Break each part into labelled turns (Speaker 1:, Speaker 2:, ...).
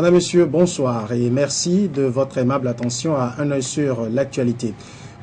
Speaker 1: Madame, Monsieur, bonsoir et merci de votre aimable attention à Un œil sur l'actualité.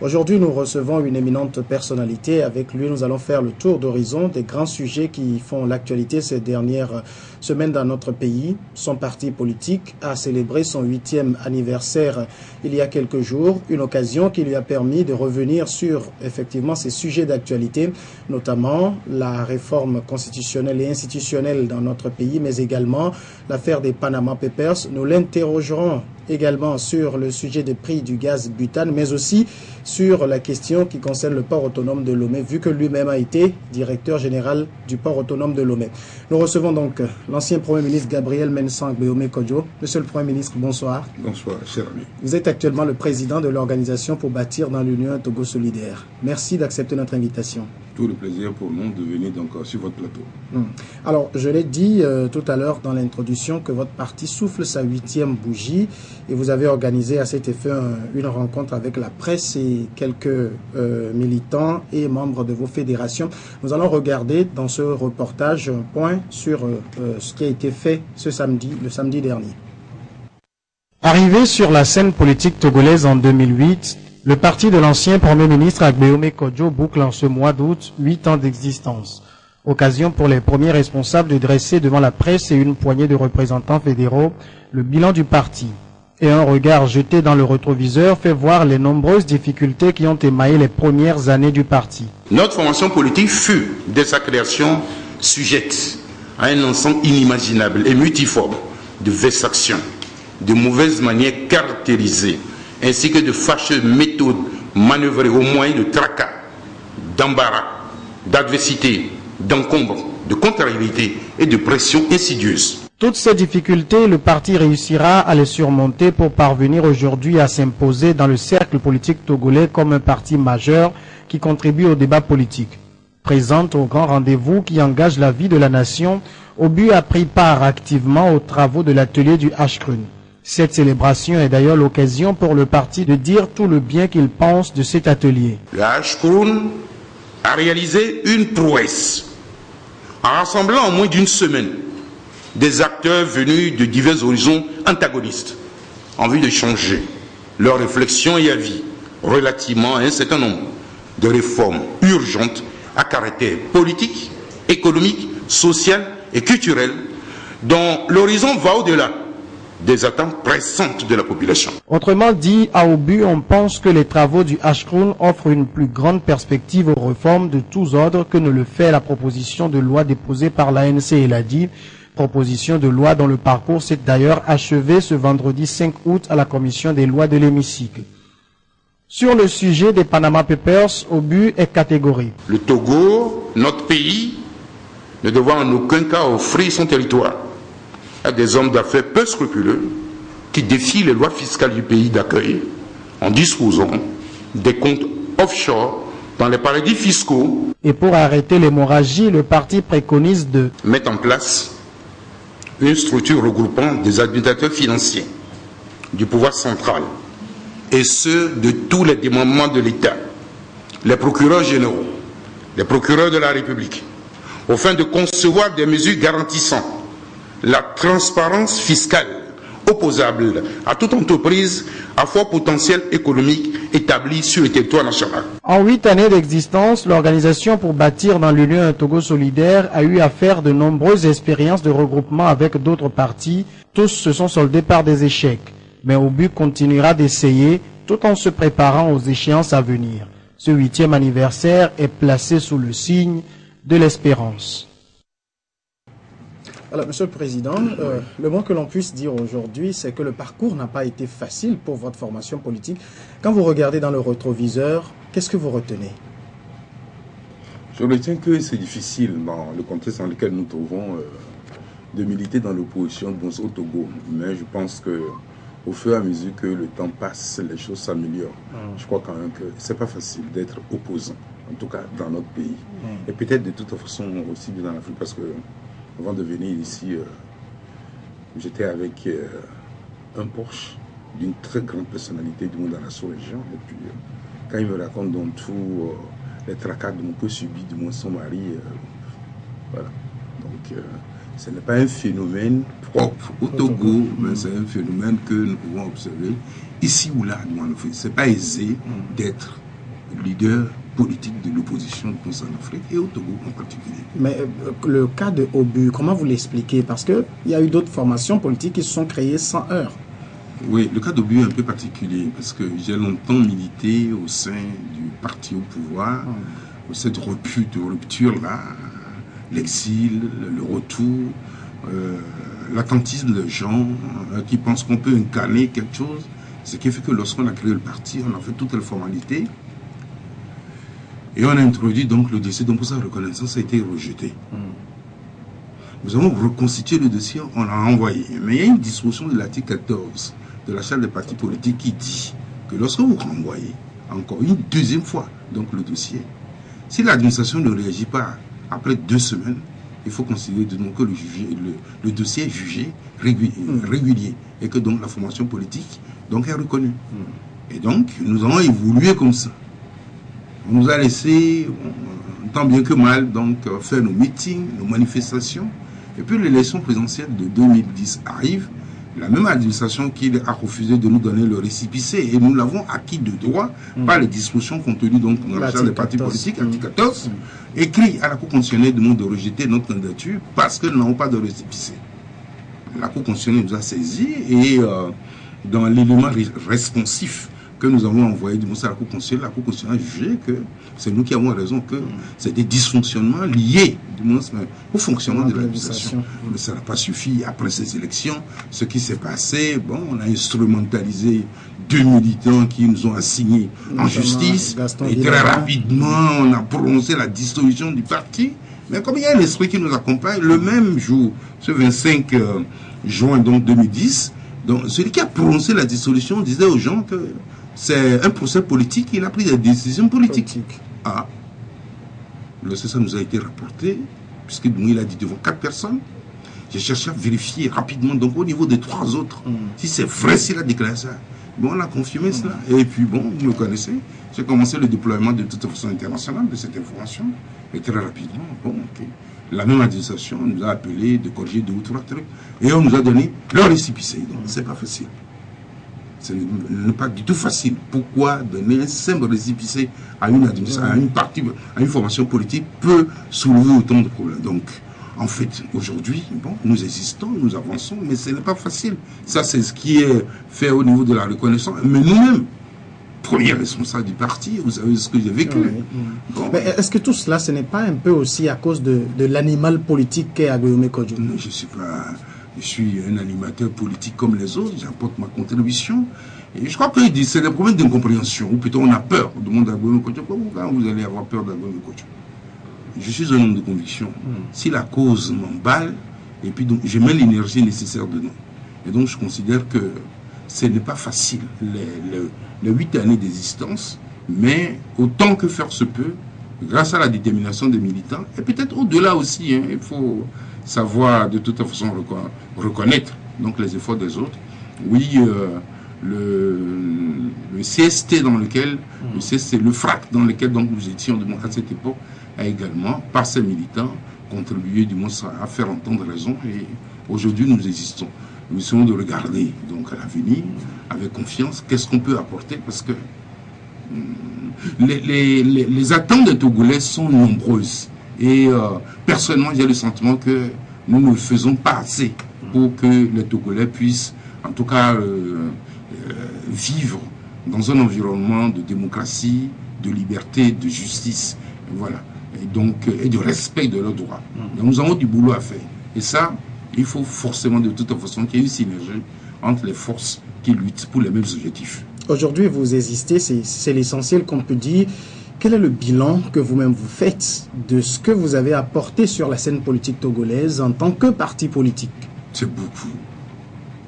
Speaker 1: Aujourd'hui, nous recevons une éminente personnalité. Avec lui, nous allons faire le tour d'horizon des grands sujets qui font l'actualité ces dernières semaines dans notre pays. Son parti politique a célébré son 8e anniversaire il y a quelques jours, une occasion qui lui a permis de revenir sur effectivement ces sujets d'actualité, notamment la réforme constitutionnelle et institutionnelle dans notre pays, mais également l'affaire des Panama Papers. Nous l'interrogerons également sur le sujet des prix du gaz butane, mais aussi sur la question qui concerne le port autonome de Lomé, vu que lui-même a été directeur général du port autonome de Lomé. Nous recevons donc l'ancien Premier ministre Gabriel Mensang Guéomé Kodjo. Monsieur le Premier ministre, bonsoir.
Speaker 2: Bonsoir, cher ami.
Speaker 1: Vous êtes actuellement le président de l'Organisation pour bâtir dans l'Union un Togo solidaire. Merci d'accepter notre invitation.
Speaker 2: Tout le plaisir pour nous de venir donc sur votre plateau.
Speaker 1: Alors, je l'ai dit tout à l'heure dans l'introduction que votre parti souffle sa 8e bougie et vous avez organisé à cet effet une rencontre avec la presse et quelques militants et membres de vos fédérations. Nous allons regarder dans ce reportage un point sur ce qui a été fait ce samedi, le samedi dernier. Arrivé sur la scène politique togolaise en 2008, le parti de l'ancien Premier ministre Guéomé Kodjo boucle en ce mois d'août 8 ans d'existence. Occasion pour les premiers responsables de dresser devant la presse et une poignée de représentants fédéraux le bilan du parti. Et un regard jeté dans le rétroviseur fait voir les nombreuses difficultés qui ont émaillé les premières années du parti.
Speaker 3: Notre formation politique fut, dès sa création, sujette à un ensemble inimaginable et multiforme de vexations, de mauvaises manières caractérisées, ainsi que de fâcheuses méthodes manœuvrées au moyen de tracas, d'embarras, d'adversité, d'encombre, de contrariété et de pression insidieuse.
Speaker 1: Toutes ces difficultés, le parti réussira à les surmonter pour parvenir aujourd'hui à s'imposer dans le cercle politique togolais comme un parti majeur qui contribue au débat politique. Présente au grand rendez-vous qui engage la vie de la nation, Obu a pris part activement aux travaux de l'atelier du H-Crun. Cette célébration est d'ailleurs l'occasion pour le parti de dire tout le bien qu'il pense de cet atelier.
Speaker 3: Le H-Crun a réalisé une prouesse en rassemblant en moins d'une semaine des acteurs venus de divers horizons antagonistes en vue de changer leurs réflexions et avis relativement à un certain nombre de réformes urgentes à caractère politique, économique, social et culturel dont l'horizon va au-delà des attentes pressantes de la population.
Speaker 1: Autrement dit, à Obu, on pense que les travaux du H-Crun offrent une plus grande perspective aux réformes de tous ordres que ne le fait la proposition de loi déposée par l'ANC et l'ADI, proposition de loi dont le parcours s'est d'ailleurs achevé ce vendredi 5 août à la commission des lois de l'hémicycle. Sur le sujet des Panama Papers, Obu est catégorique.
Speaker 3: Le Togo, notre pays, ne devra en aucun cas offrir son territoire à des hommes d'affaires peu scrupuleux qui défient les lois fiscales du pays d'accueil en disposant des comptes offshore dans les paradis fiscaux.
Speaker 1: Et pour arrêter l'hémorragie, le parti préconise de
Speaker 3: mettre en place une structure regroupant des administrateurs financiers du pouvoir central et ceux de tous les démembrements de l'État, les procureurs généraux, les procureurs de la République, afin de concevoir des mesures garantissant la transparence fiscale opposable à toute entreprise à fort potentiel économique établie sur le territoire national.
Speaker 1: En 8 années d'existence, l'Organisation pour bâtir dans l'Union un Togo solidaire a eu à faire de nombreuses expériences de regroupement avec d'autres partis. Tous se sont soldés par des échecs. Mais Obu continuera d'essayer tout en se préparant aux échéances à venir. Ce 8e anniversaire est placé sous le signe de l'espérance. Alors, Monsieur le Président, le moins que l'on puisse dire aujourd'hui, c'est que le parcours n'a pas été facile pour votre formation politique. Quand vous regardez dans le rétroviseur, qu'est-ce que vous retenez?
Speaker 2: Je retiens que c'est difficile dans le contexte dans lequel nous trouvons de militer dans l'opposition au Togo. Mais je pense que au fur et à mesure que le temps passe, les choses s'améliorent. Je crois quand même que c'est pas facile d'être opposant, en tout cas dans notre pays. Et peut-être de toute façon aussi dans l'Afrique, parce que avant de venir ici, j'étais avec un Porsche d'une très grande personnalité du monde dans la sous-région. Et puis, quand il me raconte donc tous les tracas que subi du moins son mari, voilà. Donc, Ce n'est pas un phénomène propre au Togo, mais c'est un phénomène que nous pouvons observer ici ou là. Ce n'est pas aisé d'être leader politique de l'opposition en Afrique et au Togo en particulier.
Speaker 1: Mais le cas de Obu, comment vous l'expliquez? Parce qu'il y a eu d'autres formations politiques qui se sont créées sans heurts.
Speaker 2: Oui, le cas d'Obu est un peu particulier parce que j'ai longtemps milité au sein du parti au pouvoir, cette rupture-là, l'exil, le retour, l'attentisme de gens qui pensent qu'on peut incarner quelque chose. Ce qui fait que lorsqu'on a créé le parti, on a fait toutes les formalités et on a introduit donc le dossier. Donc pour sa reconnaissance, ça a été rejeté. Nous avons reconstitué le dossier, on l'a envoyé. Mais il y a une disposition de l'article 14 de la charte des partis politiques qui dit que lorsque vous renvoyez encore une deuxième fois donc le dossier, si l'administration ne réagit pas après 2 semaines, il faut considérer donc que le dossier est jugé régulier et que donc la formation politique donc est reconnue. Et donc nous avons évolué comme ça. On nous a laissé, tant bien que mal, donc faire nos meetings, nos manifestations. Et puis l'élection présidentielle de 2010 arrive. La même administration qui a refusé de nous donner le récépissé et nous l'avons acquis de droit par les dispositions contenues donc dans la charte des partis politiques, article 14, écrit à la Cour constitutionnelle de de rejeter notre candidature parce que nous n'avons pas de récépissé. La Cour constitutionnelle nous a saisis et dans l'élément responsif que nous avons envoyé du moins à la Cour constitutionnelle a jugé que c'est nous qui avons raison, que c'est des dysfonctionnements liés du moins au fonctionnement de l'administration. Mais ça n'a pas suffi. Après ces élections, ce qui s'est passé, bon, on a instrumentalisé 2 militants qui nous ont assignés en justice. Et très rapidement, on a prononcé la dissolution du parti. Mais comme il y a un esprit qui nous accompagne, le même jour, ce 25 juin donc 2010, donc celui qui a prononcé la dissolution disait aux gens que c'est un procès politique, il a pris des décisions politiques. Ah, lorsque ça nous a été rapporté, puisque nous, il a dit devant 4 personnes, j'ai cherché à vérifier rapidement, donc au niveau des 3 autres, si c'est vrai s'il a déclaré ça. Bon, on a confirmé cela. Et puis bon, vous me connaissez, j'ai commencé le déploiement de toute façon internationale de cette information, et très rapidement, bon, ok. La même administration nous a appelé de corriger 2 ou 3 trucs, et on nous a donné leur récépissé. Donc c'est pas facile. Ce n'est pas du tout facile. Pourquoi donner un simple récépissé à une administration, à une partie, à une formation politique peut soulever autant de problèmes. Donc, en fait, aujourd'hui, bon, nous existons, nous avançons, mais ce n'est pas facile. Ça, c'est ce qui est fait au niveau de la reconnaissance. Mais nous-mêmes, premier responsable du parti, vous savez ce que j'ai vécu. Bon.
Speaker 1: Mais est-ce que tout cela, ce n'est pas un peu aussi à cause de l'animal politique qu'est Aguiome Kodjo?
Speaker 2: Non, je suis pas... Je suis un animateur politique comme les autres, j'apporte ma contribution. Et je crois que c'est des problèmes d'incompréhension, ou plutôt on a peur de demander à Aguiome Kodjo. Pourquoi vous allez avoir peur d'Aguiome Kodjo? Je suis un homme de conviction. Si la cause m'emballe, et puis donc je mets l'énergie nécessaire dedans. Et donc je considère que ce n'est pas facile, les 8 années d'existence, mais autant que faire se peut, grâce à la détermination des militants, et peut-être au-delà aussi, hein, il faut savoir de toute façon reconnaître donc les efforts des autres. Oui, le CST dans lequel, le FRAC dans lequel donc nous étions à cette époque, a également, par ses militants, contribué du moins à faire entendre raison. Et aujourd'hui, nous existons. Nous essayons de regarder donc à l'avenir avec confiance qu'est-ce qu'on peut apporter, parce que les attentes des Togolais sont nombreuses. Et personnellement, j'ai le sentiment que nous ne faisons pas assez pour que les Togolais puissent, en tout cas, vivre dans un environnement de démocratie, de liberté, de justice, voilà, et donc et de respect de leurs droits. Donc, nous avons du boulot à faire. Et ça, il faut forcément de toute façon qu'il y ait une synergie entre les forces qui luttent pour les mêmes objectifs.
Speaker 1: Aujourd'hui, vous existez, c'est l'essentiel qu'on peut dire. Quel est le bilan que vous-même vous faites de ce que vous avez apporté sur la scène politique togolaise en tant que parti politique?
Speaker 2: C'est beaucoup.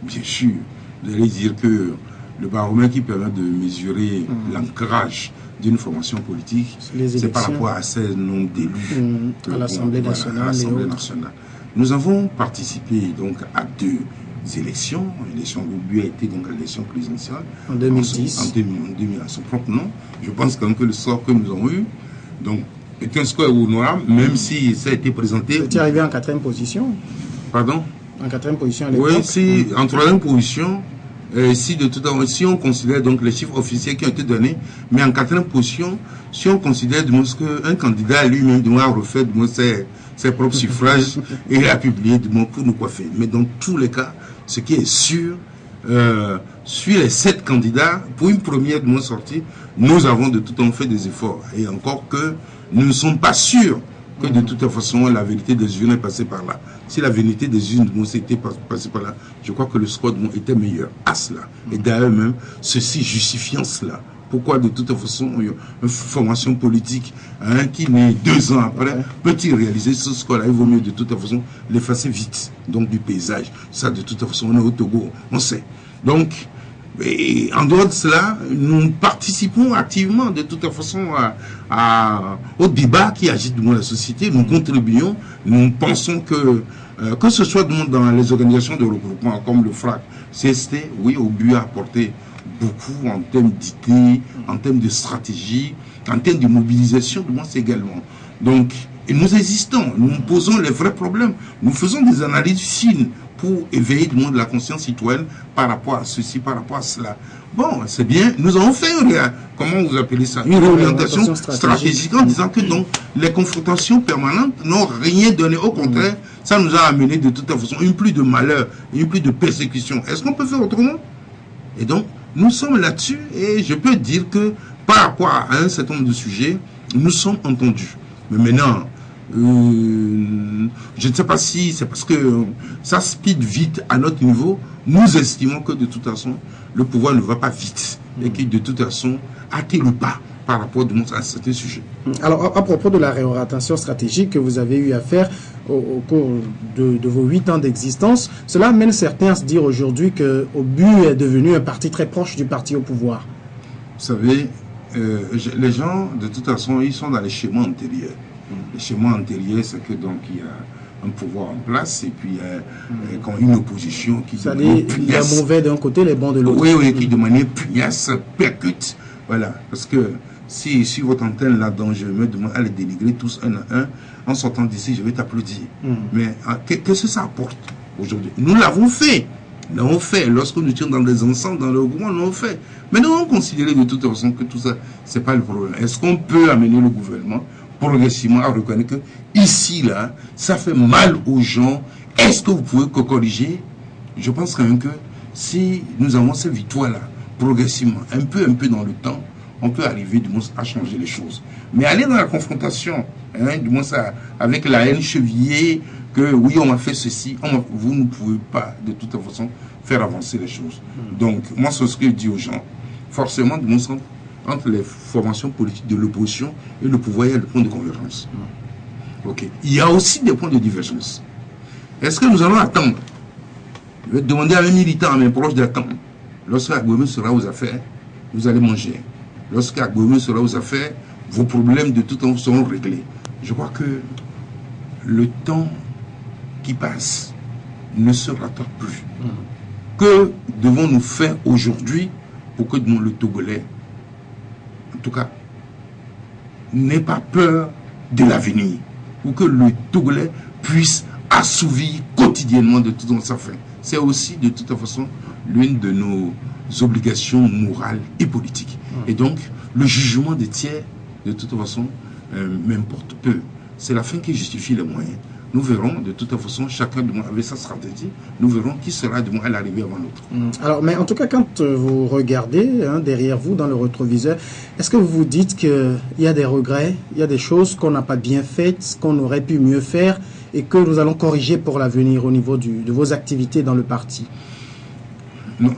Speaker 2: Bien sûr. Vous allez dire que le baromètre qui permet de mesurer l'ancrage d'une formation politique, c'est par rapport à ce nombre d'élus
Speaker 1: à l'Assemblée nationale.
Speaker 2: Nous avons participé donc à 2 élections. L'élection d'Obu a été donc l'élection présidentielle
Speaker 1: en 2010.
Speaker 2: En 2000, à son propre nom. Je pense quand même que le score que nous avons eu donc, est un score honorable, même si ça a été présenté.
Speaker 1: Vous étiez arrivé en 4e position.
Speaker 2: Pardon?
Speaker 1: En quatrième position à l'époque.
Speaker 2: Oui, si, en troisième position, si de tout temps, si on considère donc les chiffres officiels qui ont été donnés, mais en quatrième position, si on considère qu'un candidat lui-même doit refaire ses propres suffrages et il a publié pour nous coiffer. Mais dans tous les cas, ce qui est sûr, sur les 7 candidats, pour une première sortie, nous avons de tout temps fait des efforts. Et encore que nous ne sommes pas sûrs que de toute façon la vérité des urnes est passée par là. Si la vérité des urnes était passée par là, je crois que le score était meilleur à cela. Et d'ailleurs même, ceci justifiant cela. Pourquoi de toute façon une formation politique qui naît 2 ans après peut-il réaliser ce score-là? Il vaut mieux de toute façon l'effacer vite, donc du paysage. Ça de toute façon on est au Togo, on sait. Donc, et en dehors de cela, nous participons activement de toute façon au débat qui agite la société. Nous contribuons, nous pensons que ce soit dans les organisations de regroupement comme le FRAC, CST, oui, au but à apporter beaucoup en termes d'idées, en termes de stratégie, en termes de mobilisation, de moi également. Donc, et nous existons, nous posons les vrais problèmes, nous faisons des analyses fines pour éveiller du monde de la conscience citoyenne par rapport à ceci, par rapport à cela. Bon, c'est bien, nous avons fait comment vous appelez ça, une réorientation stratégique en disant que donc les confrontations permanentes n'ont rien donné, au contraire, ça nous a amené de toute façon une pluie de malheur, une pluie de persécution. Est-ce qu'on peut faire autrement? Et donc, nous sommes là-dessus et je peux dire que par rapport à un certain nombre de sujets, nous sommes entendus. Mais maintenant, je ne sais pas si c'est parce que ça speed vite à notre niveau. Nous estimons que de toute façon, le pouvoir ne va pas vite et que de toute façon, hâtez le pas par rapport à certains sujets.
Speaker 1: Alors, à propos de la réorientation stratégique que vous avez eu à faire au cours de vos 8 ans d'existence, cela amène certains à se dire aujourd'hui que Obu est devenu un parti très proche du parti au pouvoir.
Speaker 2: Vous savez, les gens, de toute façon, ils sont dans les schémas antérieurs. Les schémas antérieurs, c'est que donc il y a un pouvoir en place et puis quand une opposition qui
Speaker 1: ça dit, il y a mauvais d'un côté, les bons de l'autre.
Speaker 2: Oui, oui, qui de manière pugnace percute. Voilà, parce que si votre antenne là-dedans, je me demande à les dénigrer tous un à un, en sortant d'ici, je vais t'applaudir. Mais qu'est-ce que ça apporte aujourd'hui? Nous l'avons fait. Nous l'avons fait. Lorsque nous étions dans des ensembles, dans le gouvernement, nous l'avons fait. Mais nous avons considéré de toute façon que tout ça, c'est pas le problème. Est-ce qu'on peut amener le gouvernement progressivement à reconnaître que ici, là, ça fait mal aux gens? Est-ce que vous pouvez corriger? Je pense quand même que si nous avons ces victoires-là, progressivement, un peu dans le temps, on peut arriver du moins à changer les choses. Mais aller dans la confrontation, du moins ça, avec la haine chevillée, que oui, on m'a fait ceci, vous ne pouvez pas de toute façon faire avancer les choses. Donc, moi, c'est ce que je dis aux gens. Forcément, du moins, entre les formations politiques de l'opposition et le pouvoir, il y a des points de convergence. Ok. Il y a aussi des points de divergence. Est-ce que nous allons attendre? Je vais demander à un militant, à mes proches d'attendre. Lorsque Agbouémé sera aux affaires, vous allez manger. Lorsque Agbouémé sera aux affaires, vos problèmes de tout temps seront réglés. Je crois que le temps qui passe ne se rattrape plus. Que devons-nous faire aujourd'hui pour que le Togolais, en tout cas, n'ait pas peur de l'avenir, pour que le Togolais puisse assouvir quotidiennement de toute sa faim? C'est aussi de toute façon l'une de nos obligations morales et politiques. Et donc, le jugement des tiers, de toute façon, m'importe peu. C'est la fin qui justifie les moyens. Nous verrons, de toute façon, chacun de moi avec sa stratégie, nous verrons qui sera de moi à l'arrivée avant l'autre.
Speaker 1: Alors, mais en tout cas, quand vous regardez derrière vous, dans le rétroviseur, est-ce que vous vous dites qu'il y a des regrets, il y a des choses qu'on n'a pas bien faites, qu'on aurait pu mieux faire et que nous allons corriger pour l'avenir au niveau de vos activités dans le parti?
Speaker 2: Non,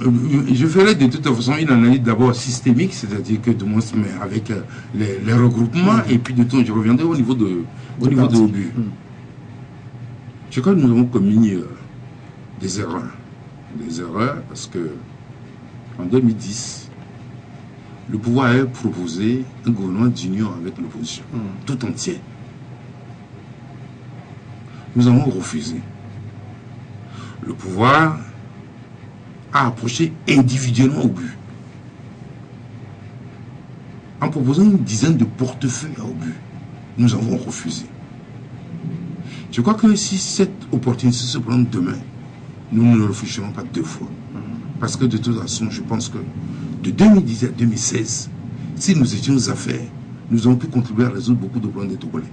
Speaker 2: je ferai de toute façon une analyse d'abord systémique, c'est-à-dire que de moins, mais avec les regroupements, et puis de tout, je reviendrai au niveau de Obu. Je crois que nous avons commis des erreurs. Des erreurs parce que en 2010, le pouvoir a proposé un gouvernement d'union avec l'opposition, tout entier. Nous avons refusé. Le pouvoir a approché individuellement Obu, en proposant une dizaine de portefeuilles à Obu. Nous avons refusé.
Speaker 4: Je crois que si cette opportunité se prend demain, nous ne réfléchirons pas deux fois. Parce que de toute façon, je pense que de 2010 à 2016, si nous étions aux affaires, nous avons pu contribuer à résoudre beaucoup de problèmes des Togolais.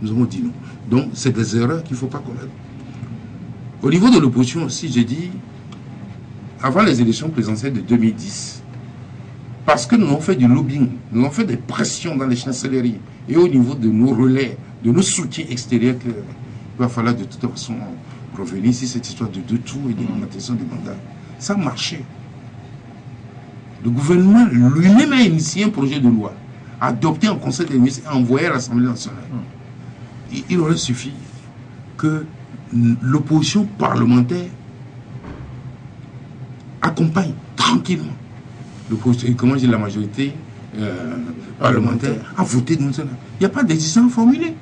Speaker 4: Nous avons dit non. Donc, c'est des erreurs qu'il ne faut pas commettre. Au niveau de l'opposition aussi, j'ai dit, avant les élections présidentielles de 2010, parce que nous avons fait du lobbying, nous avons fait des pressions dans les chancelleries et au niveau de nos relais, de nos soutiens extérieurs, qu'il va falloir de toute façon revenir sur cette histoire de deux tours et d'augmentation des mandats. Ça marchait. Le gouvernement lui-même a initié un projet de loi, adopté en Conseil des ministres et envoyé à l'Assemblée nationale. Il aurait suffi que l'opposition parlementaire accompagne tranquillement l'opposition, comment dire, la majorité parlementaire a voté de nous. Il n'y a pas d'exigence formulée.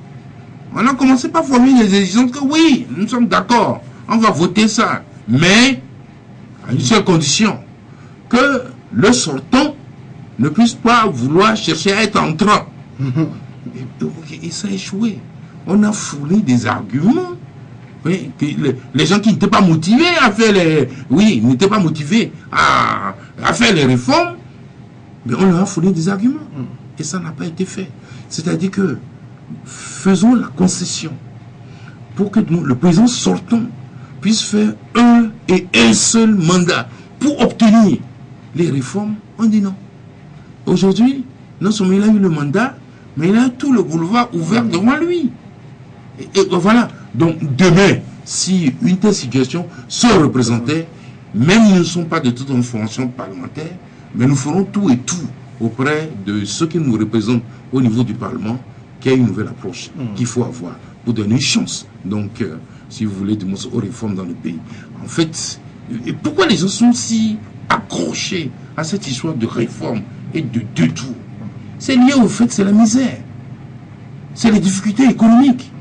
Speaker 4: On a commencé par formuler des exigences que oui, nous sommes d'accord, on va voter ça, mais à une seule condition, que le sortant ne puisse pas vouloir chercher à être entrant. Et ça a échoué. On a fourni des arguments. Oui, que les gens qui n'étaient pas motivés à faire les... Oui, n'étaient pas motivés à faire les réformes, mais on leur a fourni des arguments. Et ça n'a pas été fait. C'est-à-dire que faisons la concession pour que le président sortant puisse faire un seul mandat pour obtenir les réformes. On dit non. Aujourd'hui, non seulement il a eu le mandat, mais il a tout le boulevard ouvert devant lui. Et voilà. Donc demain, si une telle situation se représentait, même nous ne sommes pas de toute une fonction parlementaire, mais nous ferons tout et tout auprès de ceux qui nous représentent au niveau du Parlement, qu'il y ait une nouvelle approche qu'il faut avoir pour donner une chance. Donc, si vous voulez, démontrer aux réformes dans le pays. En fait, et pourquoi les gens sont si accrochés à cette histoire de réforme et de deux tours? C'est lié au fait que c'est la misère. C'est les difficultés économiques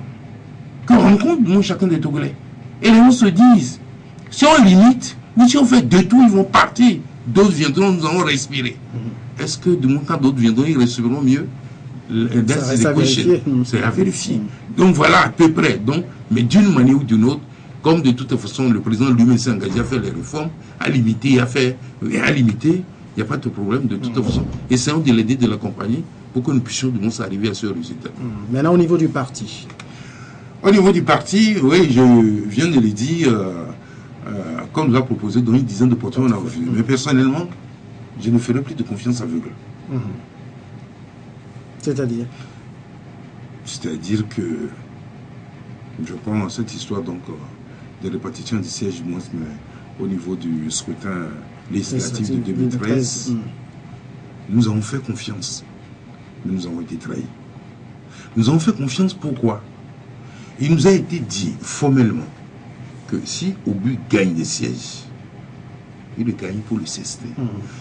Speaker 4: que rencontre chacun des Togolais. Et les gens se disent, si on limite, mais si on fait deux tours, ils vont partir. D'autres viendront, nous allons respirer. Est-ce que de mon temps, d'autres viendront, ils respireront mieux? C'est à vérifier. Donc voilà, à peu près. Donc, mais d'une manière ou d'une autre, comme de toute façon, le président lui-même s'est engagé à faire les réformes, à limiter, il n'y a pas de problème de toute façon. Essayons de l'aider, de l'accompagner pour que nous puissions de moins arriver à ce résultat.
Speaker 1: Maintenant, au niveau du parti.
Speaker 4: Au niveau du parti, oui, je viens de le dire, comme nous a proposé, dans une dizaine de portefeuilles, on a refusé. Mais personnellement, je ne ferai plus de confiance aveugle.
Speaker 1: C'est-à-dire
Speaker 4: que je prends cette histoire donc de répartition des sièges, mais au niveau du scrutin législatif de 2013, nous avons fait confiance, mais nous avons été trahis. Nous avons fait confiance pourquoi? Il nous a été dit formellement que si Obu gagne des sièges, il le gagne pour le CST.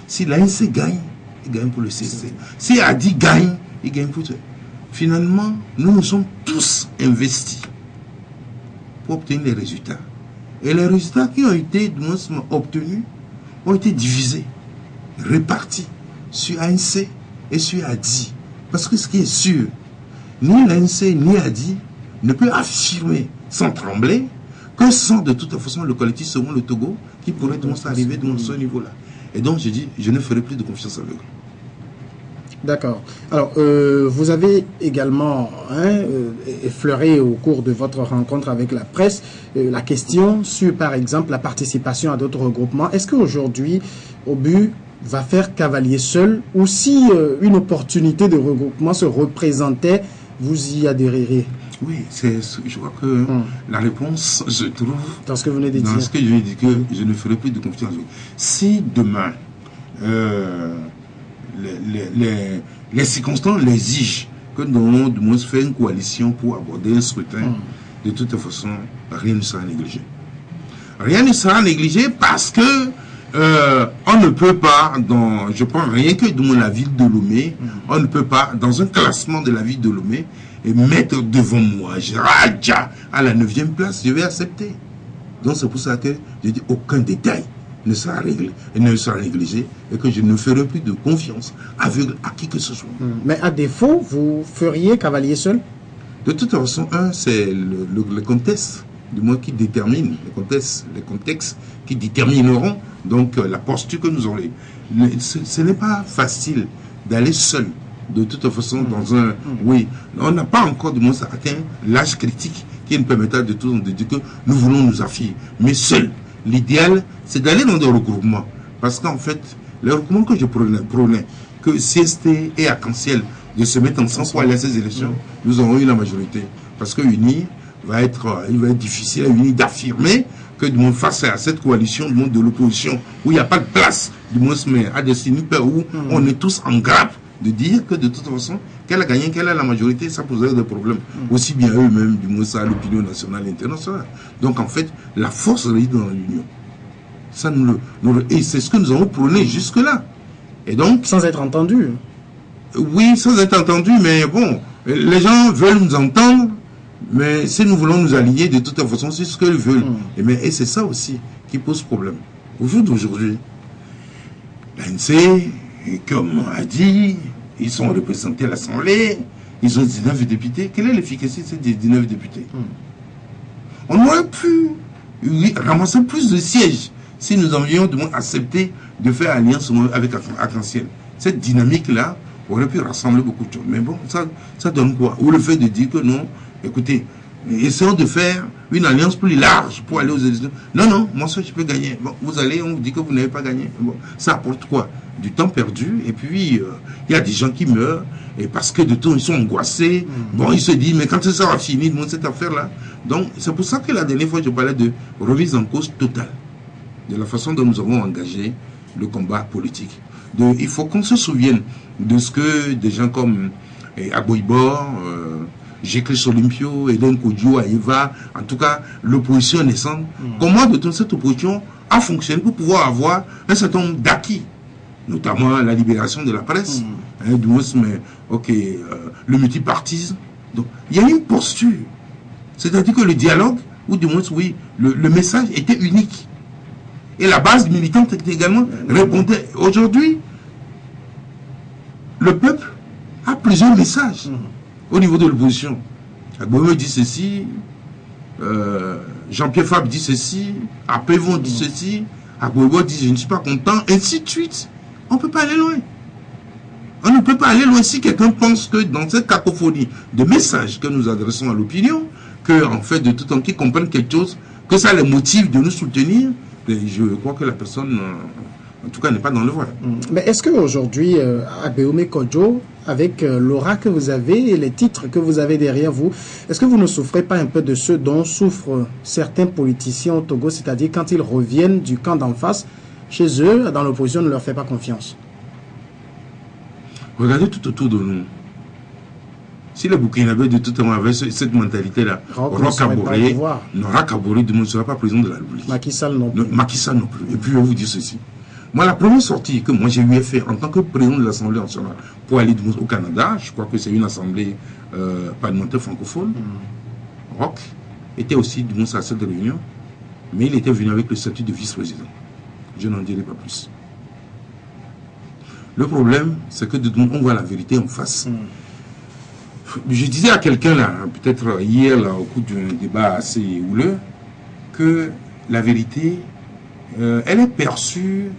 Speaker 4: Si l'ANC gagne, il gagne pour le CST. Si Adi gagne, il gagne pour... Finalement, nous nous sommes tous investis pour obtenir les résultats. Et les résultats qui ont été obtenus ont été divisés, répartis sur ANC et sur Adi. Parce que ce qui est sûr, ni l'ANC ni Adi ne peut affirmer sans trembler que sans de toute façon le collectif selon le Togo qui pourrait arriver de ce niveau-là. Et donc je dis, je ne ferai plus de confiance avec eux.
Speaker 1: D'accord. Alors, vous avez également effleuré au cours de votre rencontre avec la presse la question sur, par exemple, la participation à d'autres regroupements. Est-ce qu'aujourd'hui, Obu va faire cavalier seul ou si une opportunité de regroupement se représentait, vous y adhéreriez?
Speaker 4: Oui, je crois que la réponse se trouve
Speaker 1: dans ce que vous venez de dire.
Speaker 4: Dans ce que je viens de dire, que je ne ferai plus de confiance. Si demain, les circonstances l'exigent que nous devons faire une coalition pour aborder un scrutin, de toute façon, rien ne sera négligé. Rien ne sera négligé parce que on ne peut pas, je prends rien que dans la ville de Lomé, on ne peut pas, dans un classement de la ville de Lomé, et mettre devant moi Raja à la 9e place, je vais accepter. Donc c'est pour ça que je dis aucun détail ne sera réglé, ne sera négligé, et que je ne ferai plus de confiance aveugle à qui que ce soit.
Speaker 1: Mais à défaut, vous feriez cavalier seul?
Speaker 4: De toute façon, c'est le contexte, du moins qui détermine, les contextes qui détermineront donc la posture que nous aurons. Ce n'est pas facile d'aller seul, de toute façon, dans un... Oui, on n'a pas encore, du moins, atteint l'âge critique qui nous permettra de dire que nous voulons nous affirmer. Mais seul, l'idéal, c'est d'aller dans des regroupements. Parce qu'en fait, le regroupement que je prenais, que CST et Arc-en-Ciel de se mettre ensemble pour aller à ces élections, nous aurons eu la majorité. Parce que unir il va être difficile à unir d'affirmer que du moins face à cette coalition du monde de l'opposition, où il n'y a pas de place, du moins, mais à des snippets où on est tous en grappe, de dire que de toute façon, qu'elle a gagné, qu'elle a la majorité, ça poserait des problèmes. Aussi bien eux-mêmes, du moins ça, l'opinion nationale et internationale. Donc en fait, la force réside dans l'union. Ça et c'est ce que nous avons prôné jusque-là. Et donc...
Speaker 1: Sans être entendu.
Speaker 4: Oui, sans être entendu, mais bon, les gens veulent nous entendre, mais si nous voulons nous aligner, de toute façon, c'est ce qu'ils veulent. Et c'est ça aussi qui pose problème. Au jour d'aujourd'hui, l'ANC, comme on a dit, ils sont représentés à l'Assemblée, ils ont 19 députés. Quelle est l'efficacité de ces 19 députés? On aurait pu ramasser plus de sièges si nous avions accepté de faire alliance avec Arc-en-Ciel. Cette dynamique-là aurait pu rassembler beaucoup de choses. Mais bon, ça donne quoi? Ou le fait de dire que non, écoutez, essayons de faire une alliance plus large pour aller aux élections. Non, non, moi ça je peux gagner. Bon, vous allez, on vous dit que vous n'avez pas gagné. Bon, ça apporte quoi? Du temps perdu, et puis il y a des gens qui meurent, et parce que de tout, ils sont angoissés. Bon, ils se disent, mais quand ça va finir, cette affaire-là. Donc, c'est pour ça que la dernière fois, je parlais de remise en cause totale de la façon dont nous avons engagé le combat politique. Il faut qu'on se souvienne de ce que des gens comme Aboibor, Gécris Olympio, Eden Kodjo, Aïva, en tout cas l'opposition naissante, comment de toute cette opposition a fonctionné pour pouvoir avoir un certain nombre d'acquis, notamment la libération de la presse, le multipartisme. Donc il y a une posture, c'est-à-dire que le dialogue, ou du moins oui, le message était unique. Et la base militante également répondait. Aujourd'hui, le peuple a plusieurs messages au niveau de l'opposition. Agboime dit ceci, Jean-Pierre Fabre dit ceci, Apévon dit ceci, Agboime dit je ne suis pas content, ainsi de suite. On ne peut pas aller loin. On ne peut pas aller loin si quelqu'un pense que dans cette cacophonie de messages que nous adressons à l'opinion, que en fait de tout temps qu'ils comprennent quelque chose, que ça les motive de nous soutenir. Je crois que la personne, en tout cas, n'est pas dans le voie.
Speaker 1: Mais est-ce qu'aujourd'hui, Aboime Kodjo, avec l'aura que vous avez et les titres que vous avez derrière vous, est-ce que vous ne souffrez pas un peu de ce dont souffrent certains politiciens au Togo, c'est-à-dire quand ils reviennent du camp d'en face, chez eux, dans l'opposition, ne leur fait pas confiance?
Speaker 4: Regardez tout autour de nous. Si le Burkinabé de tout temps avait cette mentalité-là, Roch Kaboré ne sera pas président de la République.
Speaker 1: Macky Sall non plus.
Speaker 4: Macky Sall non plus. Et puis je vais vous dire ceci. Moi, la première sortie que moi j'ai eu à faire en tant que président de l'Assemblée nationale pour aller au Canada, je crois que c'est une assemblée parlementaire francophone, Roch était aussi du moins à cette réunion, mais il était venu avec le statut de vice-président. Je n'en dirai pas plus. Le problème, c'est que on voit la vérité en face. Je disais à quelqu'un là, peut-être hier là, au cours d'un débat assez houleux, que la vérité, elle est perçue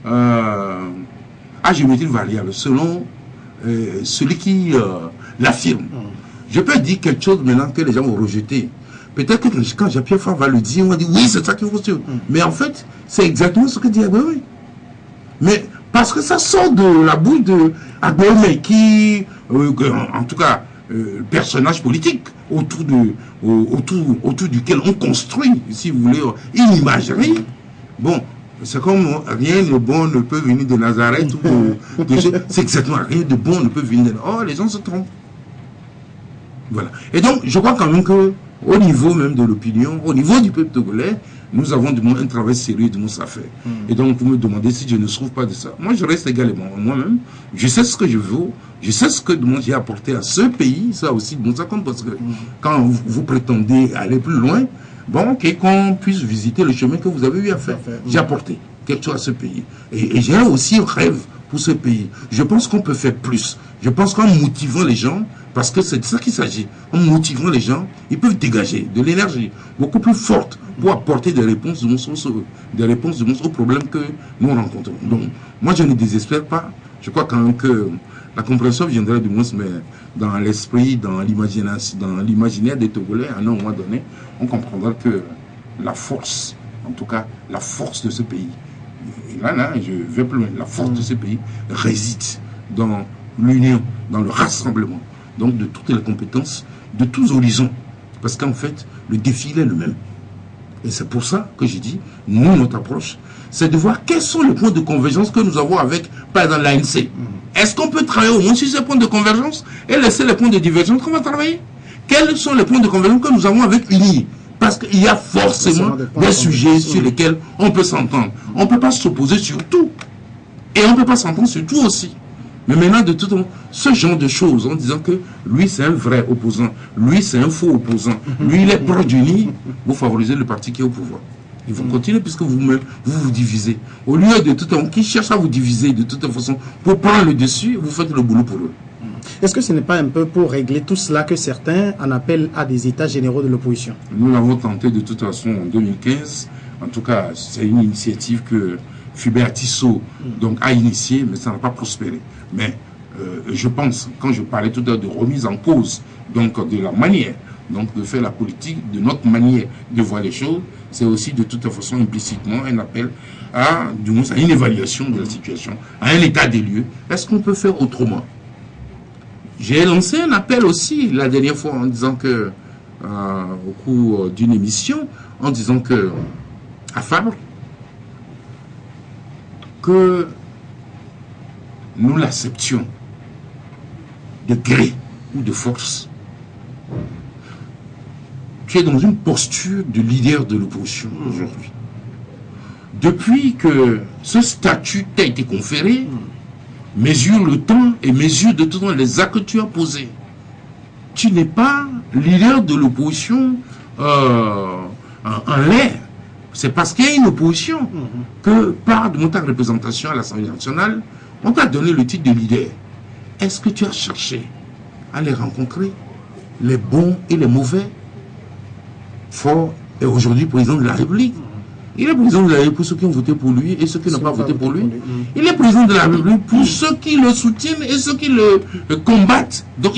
Speaker 4: à géométrie variable selon celui qui l'affirme. Je peux dire quelque chose maintenant que les gens vont rejeter. Peut-être que quand Jean-Pierre Fabre va le dire, on va dire oui, c'est ça qu'il faut suivre. Mais en fait, c'est exactement ce que dit Agboime. Mais parce que ça sort de la bouche de Agboime qui, en tout cas, personnage politique autour duquel on construit, si vous voulez, une imagerie. Bon, c'est comme rien de bon ne peut venir de Nazareth. C'est exactement rien de bon ne peut venir de... Oh, les gens se trompent. Voilà. Et donc, je crois quand même que au niveau même de l'opinion, au niveau du peuple togolais, nous avons du moins un travail sérieux de nos affaires. Et donc, vous me demandez si je ne trouve pas de ça. Moi, je reste également moi-même. Je sais ce que je veux. Je sais ce que j'ai apporté à ce pays. Ça aussi, ça compte parce que quand vous prétendez aller plus loin, bon, qu'on puisse visiter le chemin que vous avez eu à faire. J'ai apporté quelque chose à ce pays. Et j'ai aussi un rêve pour ce pays. Je pense qu'on peut faire plus. Je pense qu'en motivant les gens, parce que c'est de ça qu'il s'agit, en motivant les gens, ils peuvent dégager de l'énergie beaucoup plus forte pour apporter des réponses de aux problèmes que nous rencontrons. Donc, moi, je ne désespère pas. Je crois quand même que la compréhension viendrait du moins, mais dans l'esprit, dans l'imaginaire des Togolais, à un moment donné, on comprendra que la force, en tout cas, la force de ce pays, et là, je vais plus loin, la force de ce pays réside dans l'union, dans le rassemblement, donc de toutes les compétences, de tous horizons. Parce qu'en fait, le défi, il est le même. Et c'est pour ça que j'ai dit, nous, notre approche, c'est de voir quels sont les points de convergence que nous avons avec, par exemple, l'ANC. Est-ce qu'on peut travailler au moins sur ces points de convergence et laisser les points de divergence qu'on va travailler? Quels sont les points de convergence que nous avons avec UNI? Parce qu'il y a forcément des sujets sur lesquels on peut s'entendre. On ne peut pas s'opposer sur tout. Et on ne peut pas s'entendre sur tout aussi. Mais maintenant, de tout temps, ce genre de choses, en disant que lui, c'est un vrai opposant, lui, c'est un faux opposant, lui, il est proche d'UNI, vous favorisez le parti qui est au pouvoir. Ils vont continuer puisque vous-même, vous divisez. Au lieu de tout temps, qui cherche à vous diviser de toute façon pour prendre le dessus, vous faites le boulot pour eux.
Speaker 1: Est-ce que ce n'est pas un peu pour régler tout cela que certains en appellent à des états généraux de l'opposition?
Speaker 4: Nous l'avons tenté de toute façon en 2015. En tout cas, c'est une initiative que Fulbert Tissot donc, a initiée, mais ça n'a pas prospéré. Mais je pense, quand je parlais tout à l'heure de remise en cause donc, de la manière donc, de faire la politique, de notre manière de voir les choses, c'est aussi de toute façon implicitement un appel à, du moins, à une évaluation de la situation, à un état des lieux. Est-ce qu'on peut faire autrement? J'ai lancé un appel aussi la dernière fois en disant que, au cours d'une émission, en disant que, à Fabre, que nous l'acceptions de gré ou de force. Tu es dans une posture de leader de l'opposition aujourd'hui. Depuis que ce statut t'a été conféré, mesure le temps et mesure de tout temps les actes que tu as posés. Tu n'es pas leader de l'opposition en l'air. C'est parce qu'il y a une opposition que, par de ta représentation à l'Assemblée nationale, on t'a donné le titre de leader. Est-ce que tu as cherché à les rencontrer, les bons et les mauvais? Fort est aujourd'hui président de la République. Il est président de la République pour ceux qui ont voté pour lui et ceux qui n'ont pas voté pour lui. Il est président de la République pour ceux qui le soutiennent et ceux qui le combattent. Donc,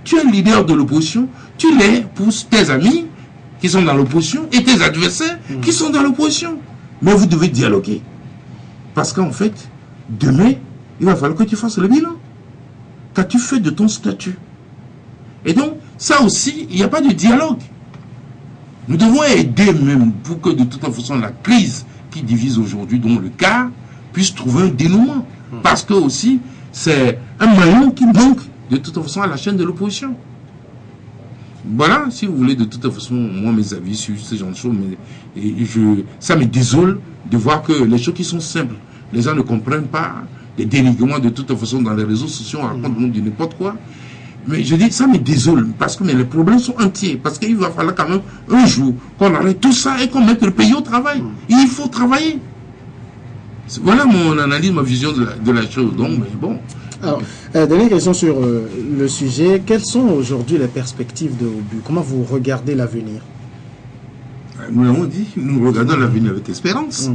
Speaker 4: tu es leader de l'opposition, tu l'es pour tes amis qui sont dans l'opposition et tes adversaires qui sont dans l'opposition. Mais vous devez dialoguer. Parce qu'en fait, demain, il va falloir que tu fasses le bilan. Qu'as-tu fait de ton statut? Et donc, ça aussi, il n'y a pas de dialogue. Nous devons aider même pour que de toute façon la crise qui divise aujourd'hui, dont le cas, puisse trouver un dénouement. Parce que aussi, c'est un maillon qui manque de toute façon à la chaîne de l'opposition. Voilà, si vous voulez, de toute façon, moi, mes avis sur ce genre de choses, ça me désole de voir que les choses qui sont simples, les gens ne comprennent pas, les dénigrements de toute façon dans les réseaux sociaux, on raconte de n'importe quoi. Mais je dis, ça me désole, parce que les problèmes sont entiers, parce qu'il va falloir quand même un jour qu'on arrête tout ça et qu'on mette le pays au travail. Il faut travailler. Voilà mon analyse, ma vision de la chose. Donc, mais bon.
Speaker 1: Alors, dernière question sur le sujet. Quelles sont aujourd'hui les perspectives de Obu? Comment vous regardez l'avenir?
Speaker 4: Nous l'avons dit, nous regardons l'avenir avec espérance.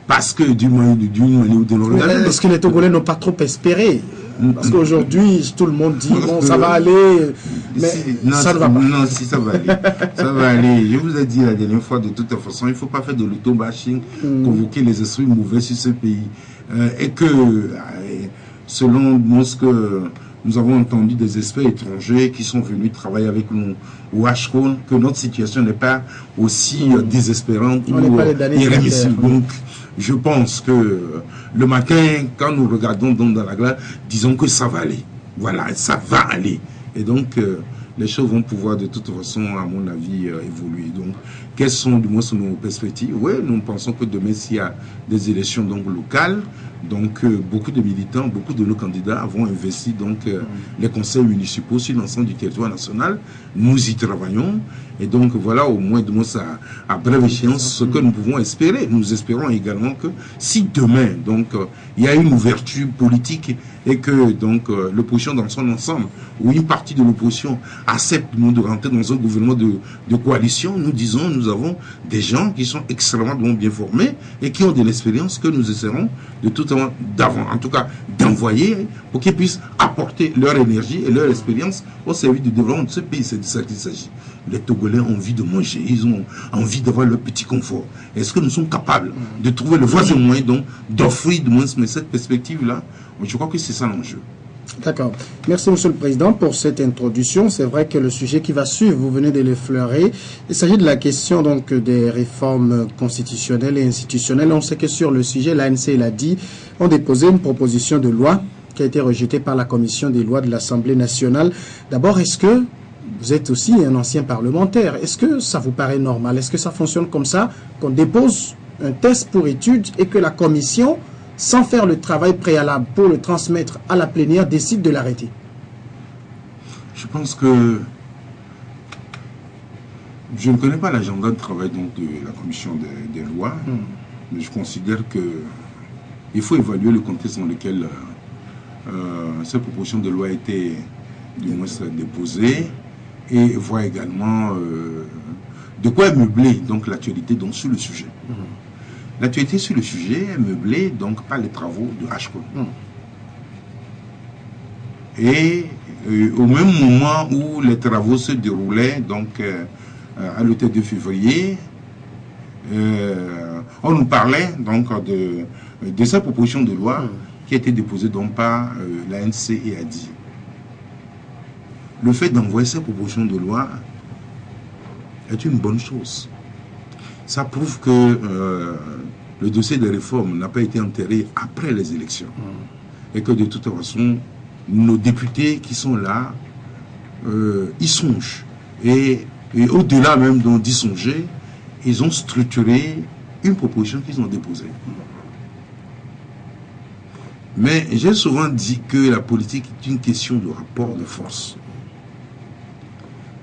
Speaker 4: Parce que d'une manière ou d'une autre.
Speaker 1: Est-ce que les Togolais n'ont pas trop espéré? Parce qu'aujourd'hui, tout le monde dit, bon, ça va aller, mais ça ne va pas.
Speaker 4: Non, si, ça va aller. Ça va aller. Je vous ai dit la dernière fois, de toute façon, il ne faut pas faire de l'auto-bashing, convoquer les esprits mauvais sur ce pays. Et que, selon ce que nous avons entendu des experts étrangers qui sont venus travailler avec nous au HCON, que notre situation n'est pas aussi désespérante ou irrémissible. Donc, je pense que le matin, quand nous regardons dans la glace, disons que ça va aller. Voilà, ça va aller. Et donc, les choses vont pouvoir de toute façon, à mon avis, évoluer. Donc, quelles sont du moins nos perspectives. Oui, nous pensons que demain, s'il y a des élections donc locales, donc beaucoup de militants, beaucoup de nos candidats vont investir donc les conseils municipaux sur l'ensemble du territoire national. Nous y travaillons et donc voilà au moins de à brève échéance ce que nous pouvons espérer. Nous espérons également que si demain donc il y a une ouverture politique et que donc l'opposition dans son ensemble ou une partie de l'opposition accepte de rentrer dans un gouvernement de coalition, nous disons nous avons des gens qui sont extrêmement bien formés et qui ont de l'expérience que nous essaierons de tout d'avant, en tout cas d'envoyer pour qu'ils puissent apporter leur énergie et leur expérience au service du développement de ce pays. C'est de ça qu'il s'agit. Les Togolais ont envie de manger, ils ont envie d'avoir leur petit confort. Est-ce que nous sommes capables de trouver le voisin moyen d'offrir de moins cette perspective-là? Je crois que c'est ça l'enjeu.
Speaker 1: D'accord. Merci, Monsieur le Président, pour cette introduction. C'est vrai que le sujet qui va suivre, vous venez de l'effleurer. Il s'agit de la question donc des réformes constitutionnelles et institutionnelles. On sait que sur le sujet, l'ANC et l'ADI ont déposé une proposition de loi qui a été rejetée par la Commission des lois de l'Assemblée nationale. D'abord, est-ce que vous êtes aussi un ancien parlementaire? Est-ce que ça vous paraît normal? Est-ce que ça fonctionne comme ça, qu'on dépose un test pour étude et que la Commission, sans faire le travail préalable pour le transmettre à la plénière, décide de l'arrêter?
Speaker 4: Je pense que je ne connais pas l'agenda de travail donc, de la commission des lois, mais je considère que il faut évaluer le contexte dans lequel cette proposition de loi a été du moins déposée et voir également de quoi meubler donc l'actualité donc sur le sujet. L'actualité sur le sujet est meublée donc par les travaux de HCO. Et au même moment où les travaux se déroulaient, donc à l'automne de février, on nous parlait donc de cette proposition de loi qui a été déposée donc par l'ANC et ADI. Le fait d'envoyer cette proposition de loi est une bonne chose. Ça prouve que le dossier des réformes n'a pas été enterré après les élections. Et que de toute façon, nos députés qui sont là, ils songent. Et au-delà même d'y songer, ils ont structuré une proposition qu'ils ont déposée. Mais j'ai souvent dit que la politique est une question de rapport de force.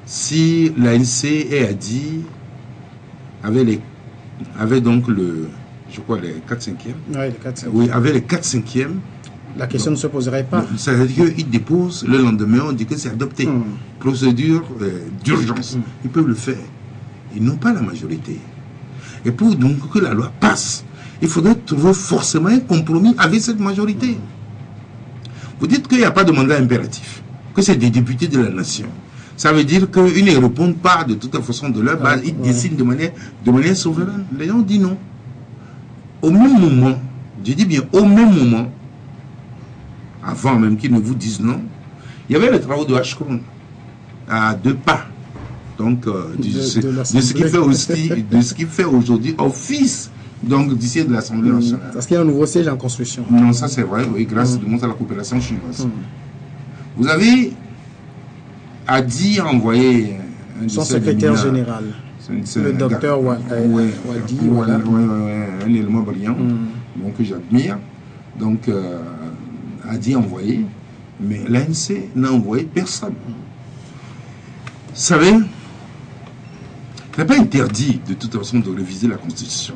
Speaker 4: Si l'ANC et ADI avaient donc je crois les 4/5e.
Speaker 1: Oui, les 4/5e.
Speaker 4: Oui, avec les 4/5e.
Speaker 1: La question ne se poserait pas.
Speaker 4: Ça veut dire qu'ils déposent, le lendemain, on dit que c'est adopté. Procédure d'urgence. Ils peuvent le faire. Ils n'ont pas la majorité. Et pour donc que la loi passe, il faudrait trouver forcément un compromis avec cette majorité. Vous dites qu'il n'y a pas de mandat impératif, que c'est des députés de la nation. Ça veut dire qu'ils ne répondent pas de toute façon de leur base, ils décident de manière souveraine. Les gens disent non. Au même moment, je dis bien au même moment, avant même qu'ils ne vous disent non, il y avait les travaux de Ashkron à 2 pas. Donc, de ce qui fait aujourd'hui office donc d'ici de l'Assemblée nationale.
Speaker 1: Parce qu'il y a un nouveau siège en construction.
Speaker 4: Non, ça c'est vrai, oui, grâce à la coopération chinoise. Vous avez ADI envoyé
Speaker 1: son secrétaire général, le docteur Wadi, voilà.
Speaker 4: Un élément brillant, donc j'admire. Donc, ADI envoyé, mais l'ANC n'a envoyé personne. Vous savez, il n'est pas interdit de toute façon de réviser la Constitution.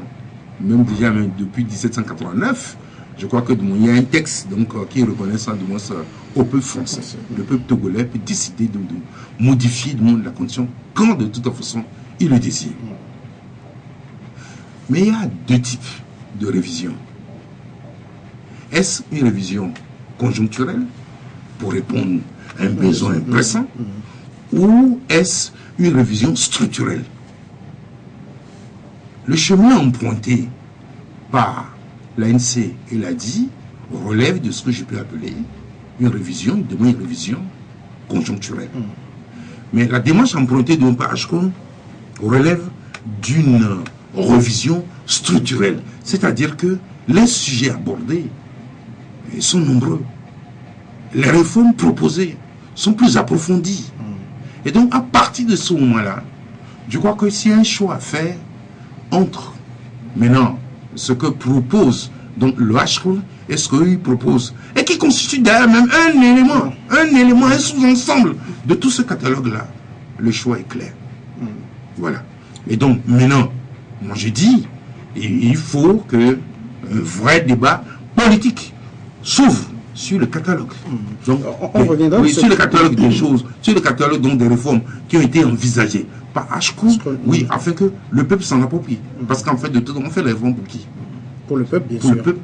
Speaker 4: Même déjà depuis 1789, je crois que il y a un texte donc, qui reconnaît ça de moins au peuple français. Le peuple togolais peut décider de modifier la Constitution quand de toute façon il le désire. Mais il y a 2 types de révision. Est-ce une révision conjoncturelle pour répondre à un besoin pressant ou est-ce une révision structurelle? Le chemin emprunté par l'ANC et l'ADI relève de ce que je peux appeler une révision conjoncturelle. Mais la démarche empruntée par Ashkron relève d'une révision structurelle. C'est-à-dire que les sujets abordés sont nombreux. Les réformes proposées sont plus approfondies. Et donc, à partir de ce moment-là, Je crois que s'il y a un choix à faire entre maintenant ce que propose donc le H-Roll et ce qu'il propose, et qui constitue d'ailleurs même un élément, un sous-ensemble de tout ce catalogue-là, le choix est clair. Voilà. Et donc maintenant, moi je dis, il faut que un vrai débat politique s'ouvre sur le catalogue. Donc,
Speaker 1: on reviendra
Speaker 4: sur le catalogue des choses, sur le catalogue donc des réformes qui ont été envisagées par H-Coup, oui, afin que le peuple s'en approprie. Parce qu'en fait, de tout, on fait les réformes pour qui?
Speaker 1: Pour le peuple, bien
Speaker 4: pour
Speaker 1: sûr.
Speaker 4: Le peuple,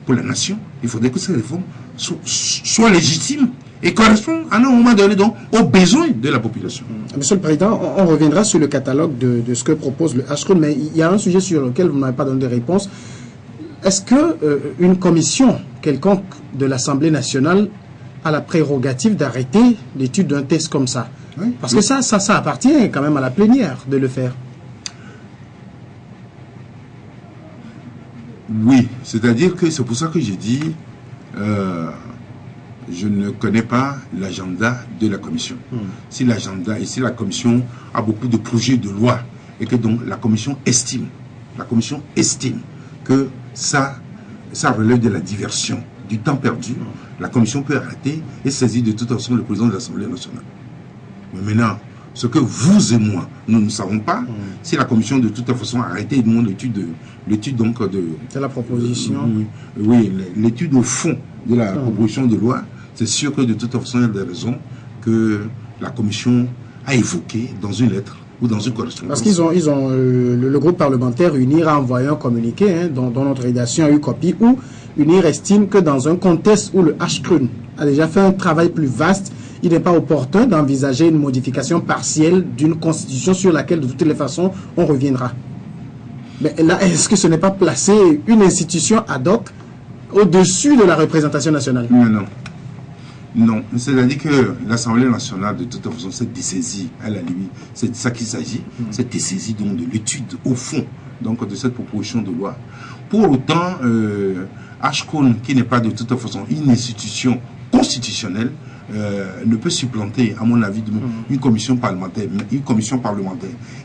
Speaker 4: pour la nation. Il faudrait que ces réformes soient légitimes et correspondent à un moment donné donc aux besoins de la population.
Speaker 1: Monsieur le Président, on reviendra sur le catalogue de ce que propose le H-Coup, mais il y a un sujet sur lequel vous n'avez pas donné de réponse. Est-ce que une commission quelconque de l'Assemblée nationale a la prérogative d'arrêter l'étude d'un texte comme ça? Oui. Parce que ça appartient quand même à la plénière de le faire.
Speaker 4: Oui, c'est-à-dire que c'est pour ça que j'ai dit je ne connais pas l'agenda de la commission. Si l'agenda et si la commission a beaucoup de projets de loi et que donc la commission estime que ça relève de la diversion, du temps perdu, la commission peut arrêter et saisir de toute façon le président de l'Assemblée nationale. Mais maintenant, ce que vous et moi, nous ne savons pas, si la commission de toute façon a arrêté et demande l'étude donc de
Speaker 1: la proposition.
Speaker 4: Oui, l'étude au fond de la proposition de loi, c'est sûr que de toute façon, il y a des raisons que la commission a évoquées dans une lettre ou dans une correspondance.
Speaker 1: Parce qu'ils ont le groupe parlementaire UNIR a envoyé un communiqué dont notre rédaction a eu copie, où UNIR estime que dans un contexte où le H-CRUN a déjà fait un travail plus vaste, il n'est pas opportun d'envisager une modification partielle d'une constitution sur laquelle de toutes les façons on reviendra. Mais là, est-ce que ce n'est pas placer une institution ad hoc au-dessus de la représentation nationale?
Speaker 4: Non, c'est-à-dire que l'Assemblée nationale, de toute façon, s'est dessaisie, à la limite, c'est de ça qu'il s'agit, s'est dessaisie donc de l'étude au fond donc, de cette proposition de loi. Pour autant, H-CON, qui n'est pas de toute façon une institution constitutionnelle, ne peut supplanter, à mon avis, une commission parlementaire.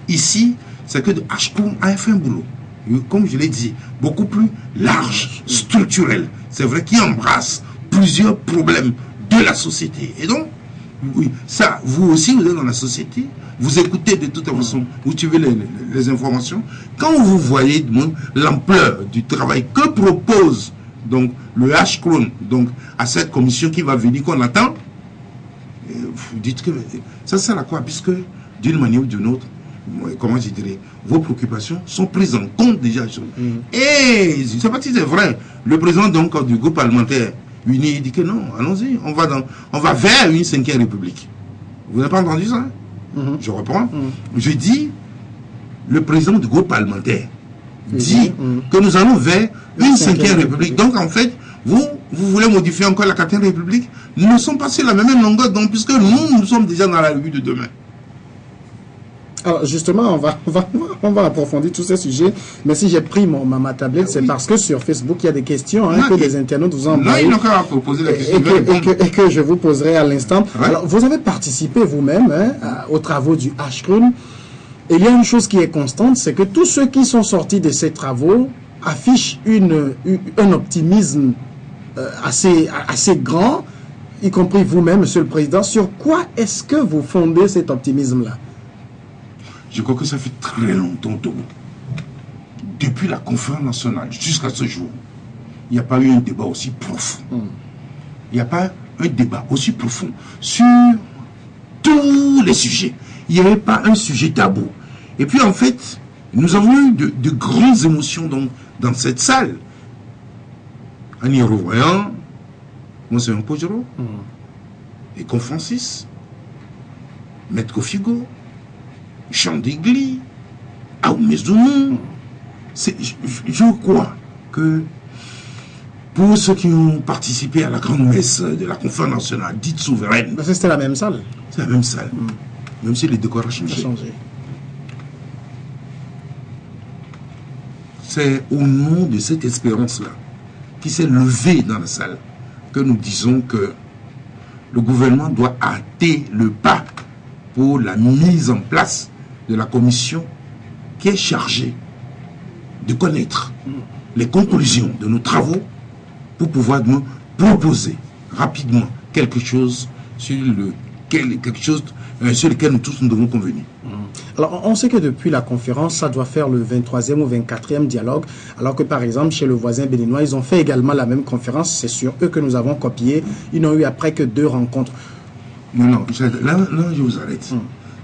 Speaker 4: Ici, c'est que H-CON a fait un boulot, comme je l'ai dit, beaucoup plus large, structurel. C'est vrai qu'il embrasse plusieurs problèmes de la société. Et donc, oui, ça, vous aussi, vous êtes dans la société, vous écoutez de toute façon, vous suivez les informations. Quand vous voyez l'ampleur du travail que propose donc le H-CRON, donc à cette commission qui va venir, qu'on attend, vous dites que ça sert à quoi? Puisque d'une manière ou d'une autre, comment je dirais, vos préoccupations sont prises en compte déjà. Et je ne sais pas si c'est vrai. Le président donc du groupe parlementaire uni dit que non, allons-y, on va vers une 5e république. Vous n'avez pas entendu ça? Je reprends. Je dis, le président du groupe parlementaire dit que nous allons vers une 5e république. Donc en fait, vous voulez modifier encore la 4e république? Nous ne sommes pas sur la même longueur, donc, puisque nous sommes déjà dans la revue de demain.
Speaker 1: Alors justement, on va approfondir tous ces sujets. Mais si j'ai pris ma tablette, c'est parce que sur Facebook, il y a des questions que des internautes vous ont envoyées.
Speaker 4: Non, ils n'ont qu'à poser la question.
Speaker 1: Et que je vous poserai à l'instant. Ouais. Alors, vous avez participé vous-même aux travaux du H-CRUN. Et il y a une chose qui est constante, c'est que tous ceux qui sont sortis de ces travaux affichent un optimisme assez grand, y compris vous-même, Monsieur le Président. Sur quoi est-ce que vous fondez cet optimisme-là?
Speaker 4: Je crois que ça fait très longtemps, depuis la conférence nationale jusqu'à ce jour, il n'y a pas eu un débat aussi profond. Il n'y a pas un débat aussi profond sur tous les sujets. Il n'y avait pas un sujet tabou. Et puis en fait, nous avons eu de grandes émotions dans cette salle. En y revoyant Monseigneur Pojoro, et Francis, Maître Kofigo, Chandegli, Aoumezounou. Je crois que pour ceux qui ont participé à la grande messe de la conférence nationale dite souveraine,
Speaker 1: c'était la même salle.
Speaker 4: C'est la même salle, même si les décors ont changé. C'est au nom de cette espérance-là qui s'est levée dans la salle que nous disons que le gouvernement doit hâter le pas pour la mise en place de la commission qui est chargée de connaître les conclusions de nos travaux pour pouvoir nous proposer rapidement quelque chose sur lequel nous tous nous devons convenir.
Speaker 1: Alors, on sait que depuis la conférence, ça doit faire le 23e ou 24e dialogue, alors que par exemple, chez le voisin béninois, ils ont fait également la même conférence. C'est sur eux que nous avons copié. Ils n'ont eu après que 2 rencontres.
Speaker 4: Non, là, je vous arrête.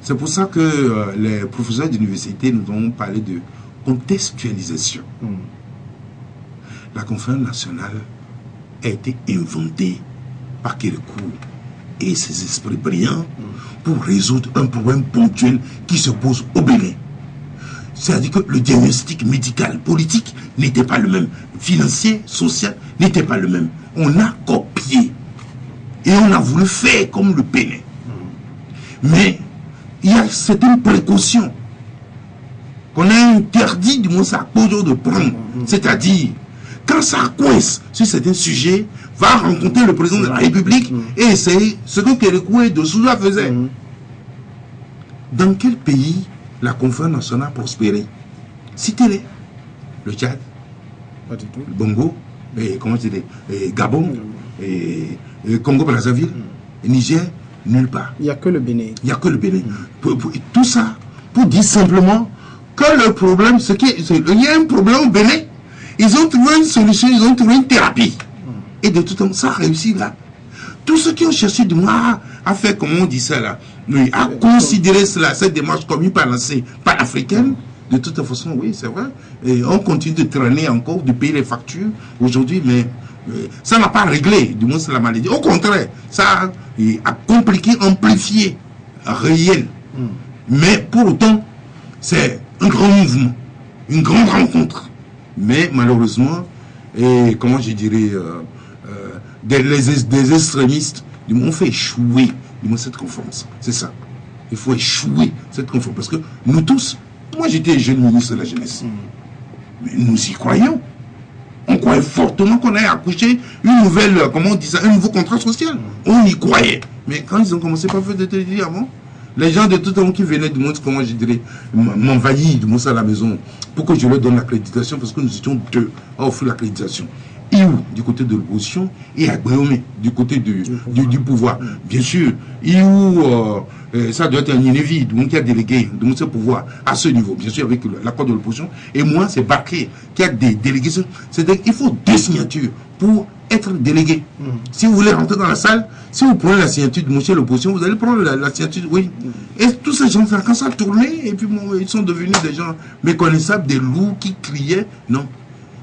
Speaker 4: C'est pour ça que les professeurs d'université nous ont parlé de contextualisation. La conférence nationale a été inventée par Kérékou et ses esprits brillants pour résoudre un problème ponctuel qui se pose au Bénin. C'est-à-dire que le diagnostic médical, politique n'était pas le même. Financier, social n'était pas le même. On a copié et on a voulu faire comme le Bénin. Mais il y a certaines précautions qu'on a interdit du moins à cause de prendre. C'est-à-dire, quand ça coince sur certains sujets, va rencontrer le président de la République et essayer ce que Kérékou et de Souza faisaient. Dans quel pays la conférence nationale a prospéré? Citez-les. Le Tchad,
Speaker 1: Pas du tout.
Speaker 4: le Bongo, et, comment je dis, et Gabon, et Congo-Brazzaville, et Niger, nulle part.
Speaker 1: Il n'y a que le Bénin.
Speaker 4: Il n'y a que le Bénin. Tout ça pour dire simplement que le problème, il y a un problème au Bénin. Ils ont trouvé une solution, ils ont trouvé une thérapie. Et de tout temps, ça a réussi là. Tous ceux qui ont cherché de moi à faire, comment on dit ça là, à considérer cela, cette démarche comme une panacée panafricaine, de toute façon, oui, c'est vrai. Et on continue de traîner encore, de payer les factures aujourd'hui, mais ça n'a pas réglé, du moins c'est la maladie. Au contraire, ça a compliqué, amplifié, réel. Mais pour autant, c'est un grand mouvement, une grande rencontre. Mais malheureusement, et comment je dirais, des extrémistes, du moins on fait échouer du moins cette conférence. C'est ça. Il faut échouer cette conférence. Parce que nous tous, moi j'étais jeune ministre de la jeunesse, mais nous y croyons. On croyait fortement qu'on allait accoucher une nouvelle, comment on dit ça, un nouveau contrat social. On y croyait. Mais quand ils ont commencé par faire des télévisions avant, les gens de tout le monde qui venaient du monde, comment je dirais, m'envahir du monde à la maison pour que je leur donne l'accréditation, parce que nous étions 2 à offrir l'accréditation. Iou, du côté de l'opposition, et Agbeomé, du côté du pouvoir. Bien sûr, Iou, ça doit être un Inévi, du monde qui a délégué de mon pouvoir à ce niveau, bien sûr, avec l'accord de l'opposition. Et moi, c'est Baké qui a des délégués. C'est-à-dire qu'il faut 2 signatures pour être délégué. Si vous voulez rentrer dans la salle, si vous prenez la signature de monsieur l'opposition, vous allez prendre la signature, oui. Et tous ces gens, quand ça a tourné, et puis bon, ils sont devenus des gens méconnaissables, des loups qui criaient. Non.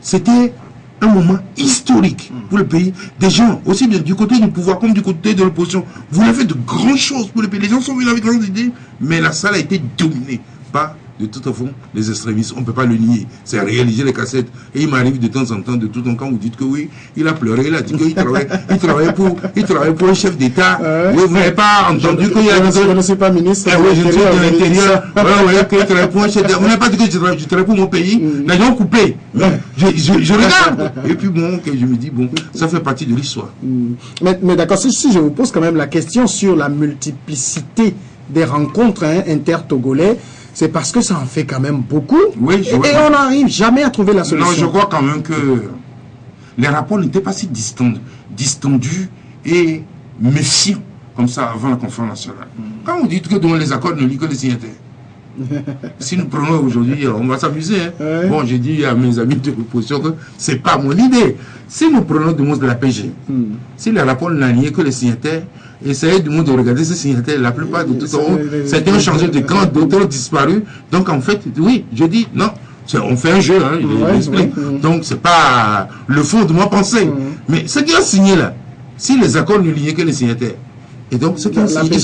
Speaker 4: C'était un moment historique pour le pays. Des gens, aussi bien du côté du pouvoir comme du côté de l'opposition, voulaient faire de grandes choses pour le pays. Les gens sont venus avec grandes idées, mais la salle a été dominée par, de toute façon, les extrémistes. On ne peut pas le nier. C'est réaliser les cassettes. Et il m'arrive de temps en temps, quand vous dites que oui, il a pleuré, il a dit qu'il travaillait pour un chef d'État. Oui, vous n'avez pas entendu qu'il y a...
Speaker 1: Je ne suis pas ministre.
Speaker 4: Oui, je suis de l'Intérieur. Oui, qu'il travaille pour un chef d'État. Vous n'avez pas dit que je travaille pour mon pays. Les gens ont coupé. Je regarde. Et puis bon, je me dis, bon, ça fait partie de l'histoire.
Speaker 1: Mais d'accord, si je vous pose quand même la question sur la multiplicité des rencontres inter-togolais, c'est parce que ça en fait quand même beaucoup. Oui, et on n'arrive jamais à trouver la solution.
Speaker 4: Non, je crois quand même que les rapports n'étaient pas si distendus et méfiants comme ça avant la conférence nationale. Quand vous dites que devant les accords ne lit que les signataires, si nous prenons aujourd'hui, on va s'amuser. Hein. Bon, j'ai dit à mes amis de l'opposition que c'est pas mon idée. Si nous prenons du monde de la PG, si les rapports n'ont lié que les signataires, essayez du monde de regarder ces signataires. La plupart de tous certains ont changé de camp, d'autres ont disparu. Donc en fait, oui, je dis non. On fait un jeu, hein, je l'explique. Donc c'est pas le fond de ma pensée. Mais ce qui a signé là, si les accords ne liaient que les signataires, et donc ce qui a signé,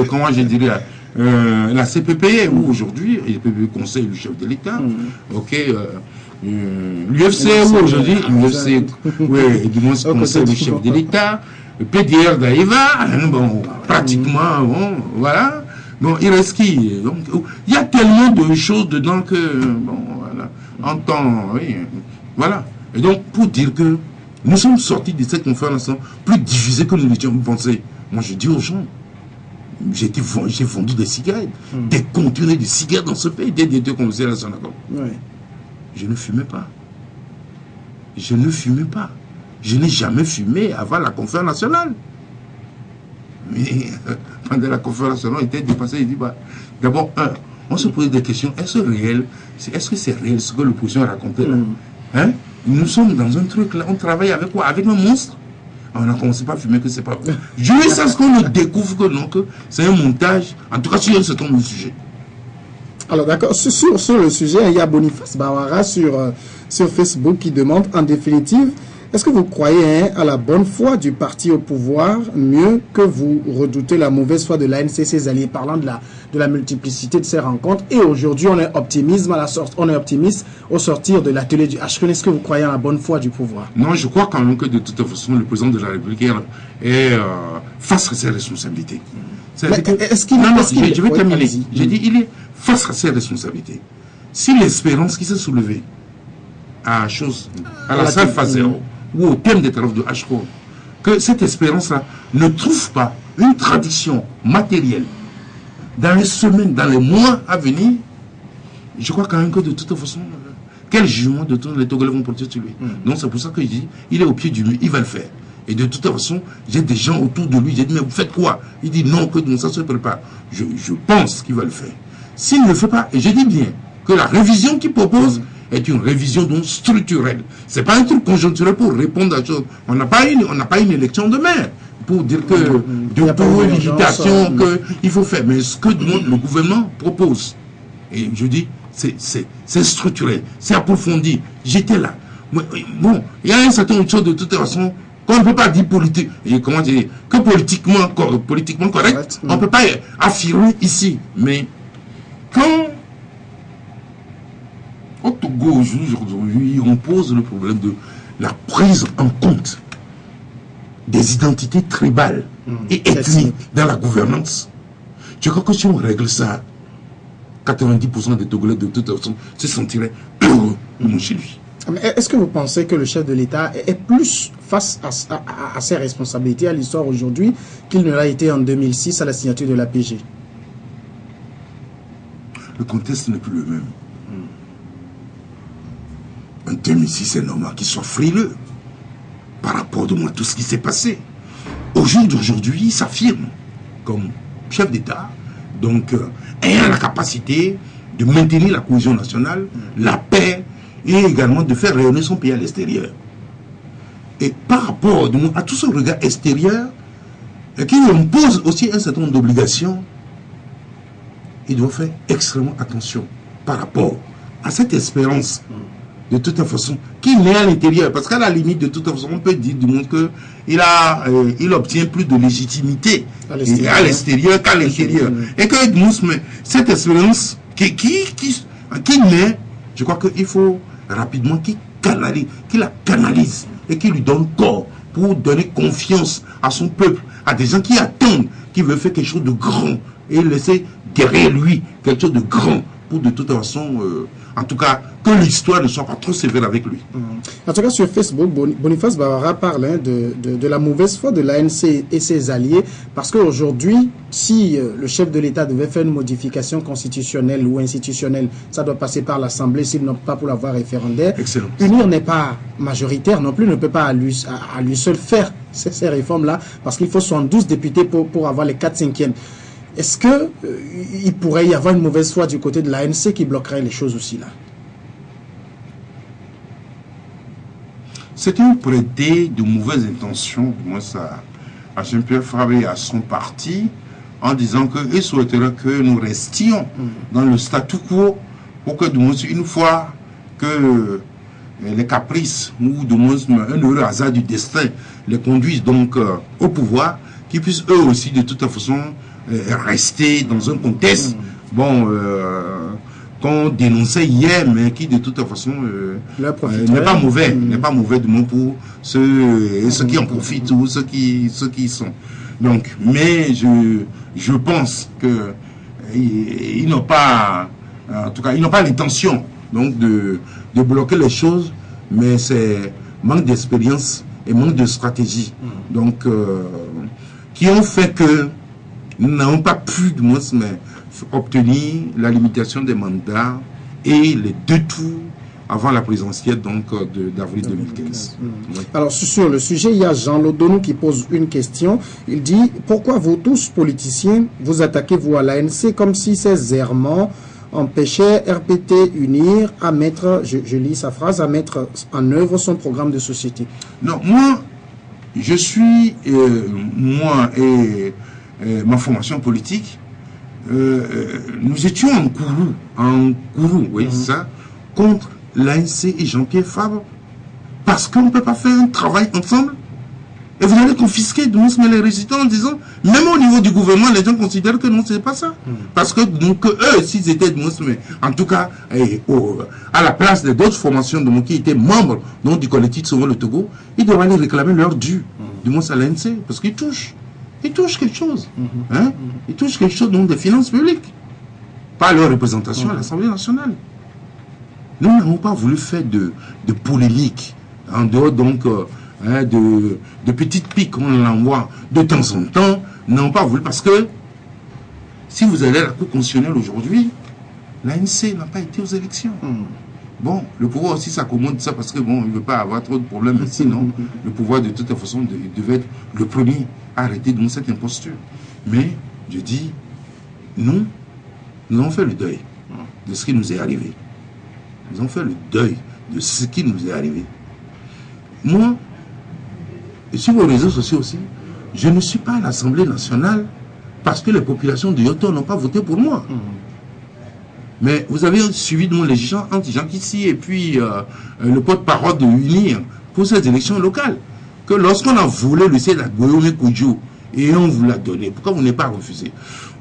Speaker 4: comment je dirais, la CPP, où aujourd'hui, le CPP conseille le chef de l'État, l'UFC, où aujourd'hui, l'UFC, oui, du moins conseille le chef de l'État, le PDR d'Aïva, bon, pratiquement, bon, voilà. Bon, il reste qui? Donc, il y a tellement de choses dedans que, bon, voilà, en temps, oui, voilà. Et donc, pour dire que nous sommes sortis de cette conférence plus divisés que nous l'étions pensés. Moi, je dis aux gens, j'ai vendu des cigarettes, des conteneurs de cigarettes dans ce pays, dès qu'on faisait la synagogue.
Speaker 1: Oui.
Speaker 4: Je ne fumais pas. Je ne fumais pas. Je n'ai jamais fumé avant la conférence nationale. Mais pendant la conférence nationale, on était dépassé. Il dit, bah, d'abord, on se posait des questions. Est-ce que c'est réel ce que l'opposition a raconté là? Hein? Nous sommes dans un truc là, on travaille avec quoi? Avec un monstre? On a commencé par fumer que c'est pas vrai. Jusqu'à ce qu'on découvre que non, que c'est un montage, en tout cas sur un certain nombre de sujets.
Speaker 1: Alors d'accord, sur le sujet, il y a Boniface Bawara sur Facebook qui demande en définitive, est-ce que vous croyez à la bonne foi du parti au pouvoir mieux que vous redoutez la mauvaise foi de l'ANC, ses alliés, parlant de la multiplicité de ces rencontres? Et aujourd'hui, on est optimiste au sortir de l'atelier du HCN. Est-ce que vous croyez à la bonne foi du pouvoir?
Speaker 4: Non, je crois quand même que de toute façon, le président de la République est face à ses responsabilités. Je vais terminer. J'ai dit, il est face à ses responsabilités. Si l'espérance qui s'est soulevée à la salle Fazero, ou au thème des travaux de HCO, que cette espérance-là ne trouve pas une tradition matérielle dans les semaines, dans les mois à venir, je crois quand même que de toute façon, quel jugement de tous les Togolais vont porter sur lui. Donc c'est pour ça que je dis, il est au pied du mur, il va le faire. Et de toute façon, j'ai des gens autour de lui, j'ai dit, mais vous faites quoi? Il dit non, que ça se prépare. Je pense qu'il va le faire. S'il ne le fait pas, et je dis bien que la révision qu'il propose est une révision donc structurelle. Ce n'est pas un truc conjoncturel pour répondre à choses. On n'a pas une élection demain pour dire que de pour une limitation qu'il faut faire. Mais ce que le gouvernement propose, et je dis, c'est structurel, c'est approfondi. J'étais là. Bon, il y a un certain nombre de choses de toute façon qu'on ne peut pas dire politique, et comment dire, que politiquement correct, on ne peut pas affirmer ici. Mais quand au Togo aujourd'hui, on pose le problème de la prise en compte des identités tribales et ethniques dans la gouvernance. Je crois que si on règle ça, 90% des Togolais de toute façon se sentiraient heureux chez lui.
Speaker 1: Est-ce que vous pensez que le chef de l'État est plus face à ses responsabilités, à l'histoire aujourd'hui, qu'il ne l'a été en 2006 à la signature de l'APG?
Speaker 4: Le contexte n'est plus le même. En 2006, c'est normal qu'il soit frileux par rapport à tout ce qui s'est passé. Au jour d'aujourd'hui, il s'affirme comme chef d'État, donc ayant la capacité de maintenir la cohésion nationale, la paix, et également de faire rayonner son pays à l'extérieur. Et par rapport à tout ce regard extérieur, qui impose aussi un certain nombre d'obligations, il doit faire extrêmement attention par rapport à cette espérance, de toute façon, qui naît à l'intérieur. Parce qu'à la limite, de toute façon, on peut dire du monde qu'il obtient plus de légitimité à l'extérieur qu'à l'intérieur. Et que cette espérance qui naît, je crois qu'il faut rapidement qu'il la canalise et qu'il lui donne corps pour donner confiance à son peuple, à des gens qui attendent, qui veulent faire quelque chose de grand et laisser derrière lui quelque chose de grand pour de toute façon, en tout cas, que l'histoire ne soit pas trop sévère avec lui.
Speaker 1: En tout cas, sur Facebook, Boniface Bawara parle de la mauvaise foi de l'ANC et ses alliés, parce qu'aujourd'hui, si le chef de l'État devait faire une modification constitutionnelle ou institutionnelle, ça doit passer par l'Assemblée, s'il n'opte pas pour la voie référendaire.
Speaker 4: Excellent.
Speaker 1: UNIR n'est pas majoritaire non plus, ne peut pas à lui seul faire ces réformes-là, parce qu'il faut 72 députés pour avoir les 4/5e. Est-ce qu'il pourrait y avoir une mauvaise foi du côté de l'ANC qui bloquerait les choses aussi là?
Speaker 4: C'est une prêtée de mauvaises intentions, moi ça, à Jean-Pierre Fabre et à son parti, en disant qu'il souhaiterait que nous restions dans le statu quo pour que, une fois que les caprices ou de moins un heureux hasard du destin les conduisent donc au pouvoir, qu'ils puissent eux aussi de toute façon rester dans un contexte qu'on dénonçait hier, mais qui de toute façon n'est pas mauvais, du moins pour ceux qui en profitent ou ceux qui y sont. Donc, mais je pense que ils n'ont pas, en tout cas, ils n'ont pas l'intention donc de bloquer les choses, mais c'est manque d'expérience et manque de stratégie, donc qui ont fait que nous n'avons pas pu, du moins, obtenir la limitation des mandats et les 2 tours avant la présidentielle d'avril 2015.
Speaker 1: Oui. Alors sur le sujet, il y a Jean Lodonou qui pose une question. Il dit, pourquoi vous tous politiciens vous attaquez-vous à l'ANC comme si ces errements empêchaient RPT Unir à mettre, je lis sa phrase, à mettre en œuvre son programme de société?
Speaker 4: Non, moi, je suis, moi et ma formation politique, nous étions en courroux, oui, ça, contre l'ANC et Jean-Pierre Fabre, parce qu'on ne peut pas faire un travail ensemble. Et vous allez confisquer les résultats en disant, même au niveau du gouvernement, les gens considèrent que non, c'est pas ça. Parce que donc eux, s'ils étaient en tout cas à la place d'autres formations qui étaient membres du collectif Sauvons le Togo, ils devraient aller réclamer leur dû, du moins à l'ANC, parce qu'ils touchent quelque chose. Hein? Ils touchent quelque chose des finances publiques, pas leur représentation à l'Assemblée nationale. Nous n'avons pas voulu faire de polémique en dehors de petites piques qu'on l'envoie de temps en temps. Nous n'avons pas voulu, parce que si vous allez à la Cour constitutionnelle aujourd'hui, l'ANC n'a pas été aux élections. Bon, le pouvoir aussi s'accommode ça parce que bon, il ne veut pas avoir trop de problèmes, mais sinon, le pouvoir de toute façon devait être le premier à arrêter cette imposture. Mais je dis, nous avons fait le deuil de ce qui nous est arrivé. Nous avons fait le deuil de ce qui nous est arrivé. Moi, et sur vos réseaux sociaux aussi, je ne suis pas à l'Assemblée nationale parce que les populations de Yoto n'ont pas voté pour moi. Mais vous avez suivi les gens entre Jean Kissi et puis le porte-parole de l'UNIR pour ces élections locales. Que lorsqu'on a volé le siège à Goyome Koudjo et on vous l'a donné, pourquoi vous n'avez pas refusé?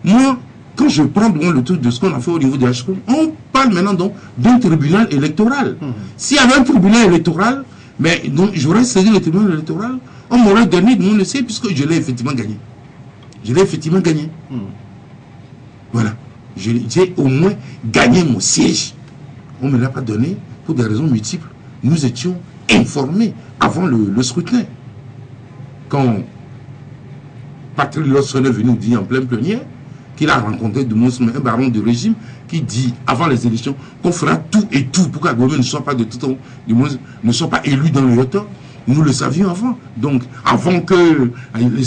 Speaker 4: Moi, quand je prends le truc de ce qu'on a fait au niveau de HCOM, on parle maintenant d'un tribunal électoral. S'il y avait un tribunal électoral, mais j'aurais saisi le tribunal électoral, on m'aurait donné le siège puisque je l'ai effectivement gagné. Je l'ai effectivement gagné. Voilà. J'ai au moins gagné mon siège. On ne me l'a pas donné pour des raisons multiples. Nous étions informés avant le scrutin. Quand Patrick Lawson est venu dire en pleine plénière qu'il a rencontré un baron de régime qui dit avant les élections qu'on fera tout et tout pour qu'Agomé ne soit pas ne soit pas élu dans le Yoto. Nous le savions avant. Donc, avant que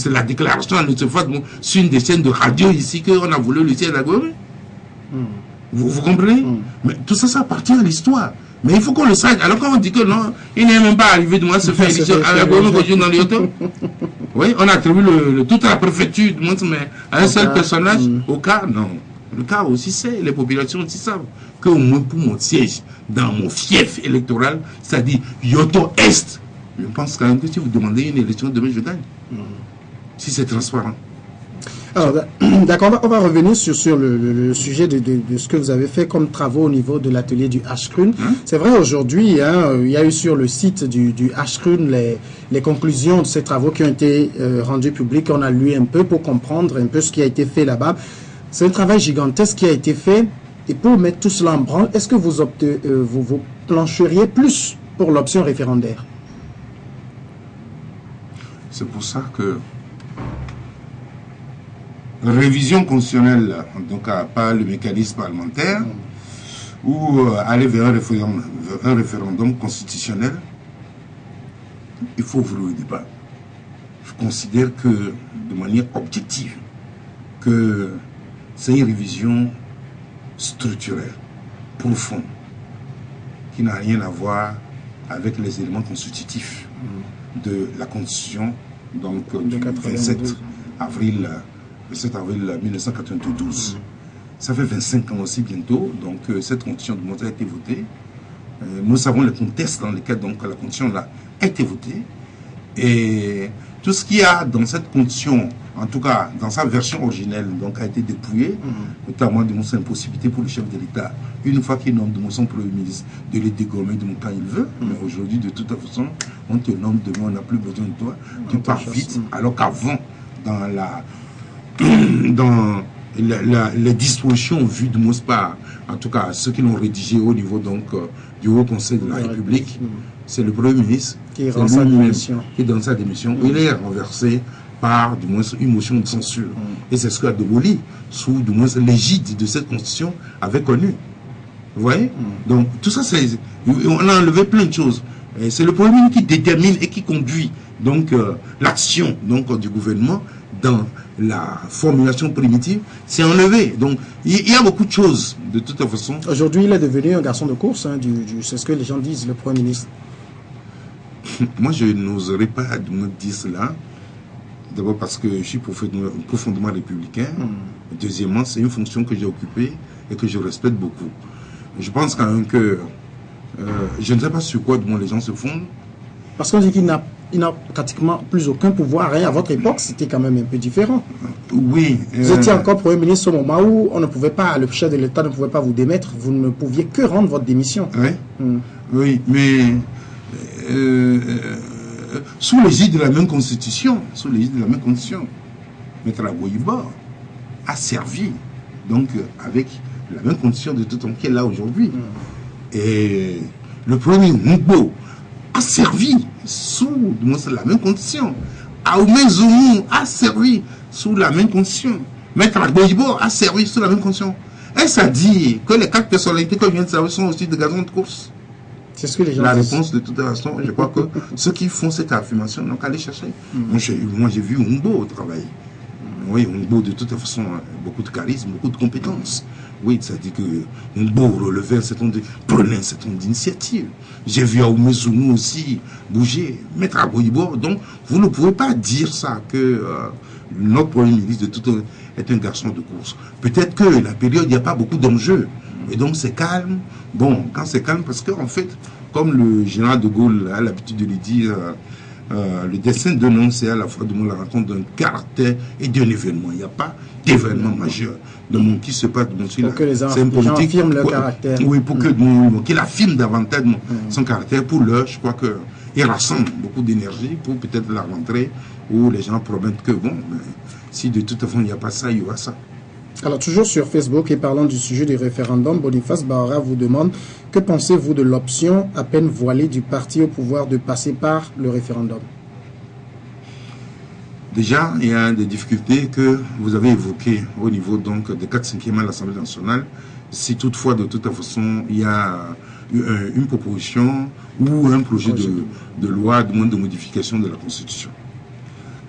Speaker 4: la déclaration ne se fasse sur une des chaînes de radio ici, qu'on a voulu le ciel d'Agomé. Vous comprenez? Mais tout ça, ça appartient à l'histoire. Mais il faut qu'on le sache. Alors quand on dit que non, il n'est même pas arrivé de moi se faire élection à Agomé dans le Yoto. Oui, on a attribué toute la préfecture mais à un seul personnage. Au cas, non. Le cas aussi, c'est, les populations aussi savent que au moins pour mon siège, dans mon fief électoral, c'est-à-dire Yoto Est, je pense quand même que si vous demandez une élection demain, je gagne. Si c'est transparent.
Speaker 1: Alors, d'accord, on va revenir sur le sujet de ce que vous avez fait comme travaux au niveau de l'atelier du HCRUN. C'est vrai, aujourd'hui, il y a eu sur le site du HCRUN les conclusions de ces travaux qui ont été rendus publics. On a lu un peu pour comprendre un peu ce qui a été fait là-bas. C'est un travail gigantesque qui a été fait. Et pour mettre tout cela en branle, est-ce que vous plancheriez plus pour l'option référendaire?
Speaker 4: C'est pour ça que la révision constitutionnelle, donc pas le mécanisme parlementaire, ou aller vers un référendum constitutionnel, il faut ouvrir le débat. Je considère que, de manière objective, que c'est une révision structurelle, profonde, qui n'a rien à voir avec les éléments constitutifs de la Constitution, donc du 27 avril 1992. Ça fait 25 ans aussi bientôt, donc cette constitution de montage a été votée. Nous savons les contextes dans lesquels donc, la constitution là, a été votée. Et tout ce qu'il y a dans cette constitution, en tout cas dans sa version originelle, donc, a été dépouillé, notamment de son impossibilité pour le chef de l'État, une fois qu'il nomme de son Premier ministre, de les dégommer de quand il veut. Mais aujourd'hui, de toute façon, on te nomme demain, on n'a plus besoin de toi, tu pars vite, alors qu'avant, dans les dispositions vues de Mospa, en tout cas ceux qui l'ont rédigé au niveau donc, du Haut Conseil de la République, c'est le Premier ministre
Speaker 1: qui rend sa démission.
Speaker 4: Il est renversé par du moins une motion de censure. Et c'est ce que Adeboli, sous du moins l'égide de cette constitution, avait connu. Vous voyez? Donc tout ça, on a enlevé plein de choses. C'est le Premier ministre qui détermine et qui conduit donc l'action donc du gouvernement dans la formulation primitive. C'est enlevé. Donc il y a beaucoup de choses de toute façon.
Speaker 1: Aujourd'hui, il est devenu un garçon de course. Hein, c'est ce que les gens disent, le Premier ministre.
Speaker 4: Moi, je n'oserais pas me dire cela. D'abord parce que je suis profondément républicain. Deuxièmement, c'est une fonction que j'ai occupée et que je respecte beaucoup. Je pense quand même que je ne sais pas sur quoi les gens se fondent. Parce qu'on dit qu'il n'a
Speaker 1: pratiquement plus aucun pouvoir. Hein. À votre époque, c'était quand même un peu différent.
Speaker 4: Oui.
Speaker 1: Vous étiez encore Premier ministre au moment où on ne pouvait pas, le chef de l'État ne pouvait pas vous démettre. Vous ne pouviez que rendre votre démission.
Speaker 4: Oui, oui, mais sous l'égide de la même constitution, Maître Aboyiba a servi donc avec la même constitution de tout temps qu'elle a aujourd'hui. Et le premier Ngbo a servi sous la même condition. Aoumé Zoumou a servi sous la même condition. Maître Aboyiba a servi sous la même condition. Est-ce à dire que les 4 personnalités que je viens de savoir sont aussi des garçons de course?
Speaker 1: C'est ce que les gens
Speaker 4: La
Speaker 1: disent.
Speaker 4: réponse, de toute façon, je crois que ceux qui font cette affirmation n'ont qu'à aller chercher. Moi, j'ai vu Ngbo travailler. Oui, Ngbo, de toute façon, beaucoup de charisme, beaucoup de compétences. Oui, c'est-à-dire que Ngbo relevait un certain nombre prenait un certain nombre d'initiatives. J'ai vu Aoumé Zoumou aussi bouger, Maître Aboyiba. Donc, vous ne pouvez pas dire ça, que notre Premier ministre de tout est un garçon de course. Peut-être que la période, il n'y a pas beaucoup d'enjeux. Et donc, c'est calme. Bon, quand c'est calme, parce qu'en fait, comme le général de Gaulle a l'habitude de le dire, le destin d'un homme, c'est à la fois la rencontre d'un caractère et d'un événement. Il n'y a pas d'événement majeur. Donc, qui se passe
Speaker 1: pour que les gens affirment leur caractère.
Speaker 4: Oui, pour qu'il affirme davantage son caractère. Pour l'heure, je crois qu'il rassemble beaucoup d'énergie pour peut-être la rentrée où les gens promettent que, bon, si de toute façon il n'y a pas ça, il y aura ça.
Speaker 1: Alors, toujours sur Facebook et parlant du sujet du référendum, Boniface Bahara vous demande que pensez-vous de l'option à peine voilée du parti au pouvoir de passer par le référendum?
Speaker 4: Déjà, il y a des difficultés que vous avez évoquées au niveau donc des 4/5e à l'Assemblée nationale. Si toutefois, de toute façon, il y a une proposition ou un projet de loi de modification de la Constitution.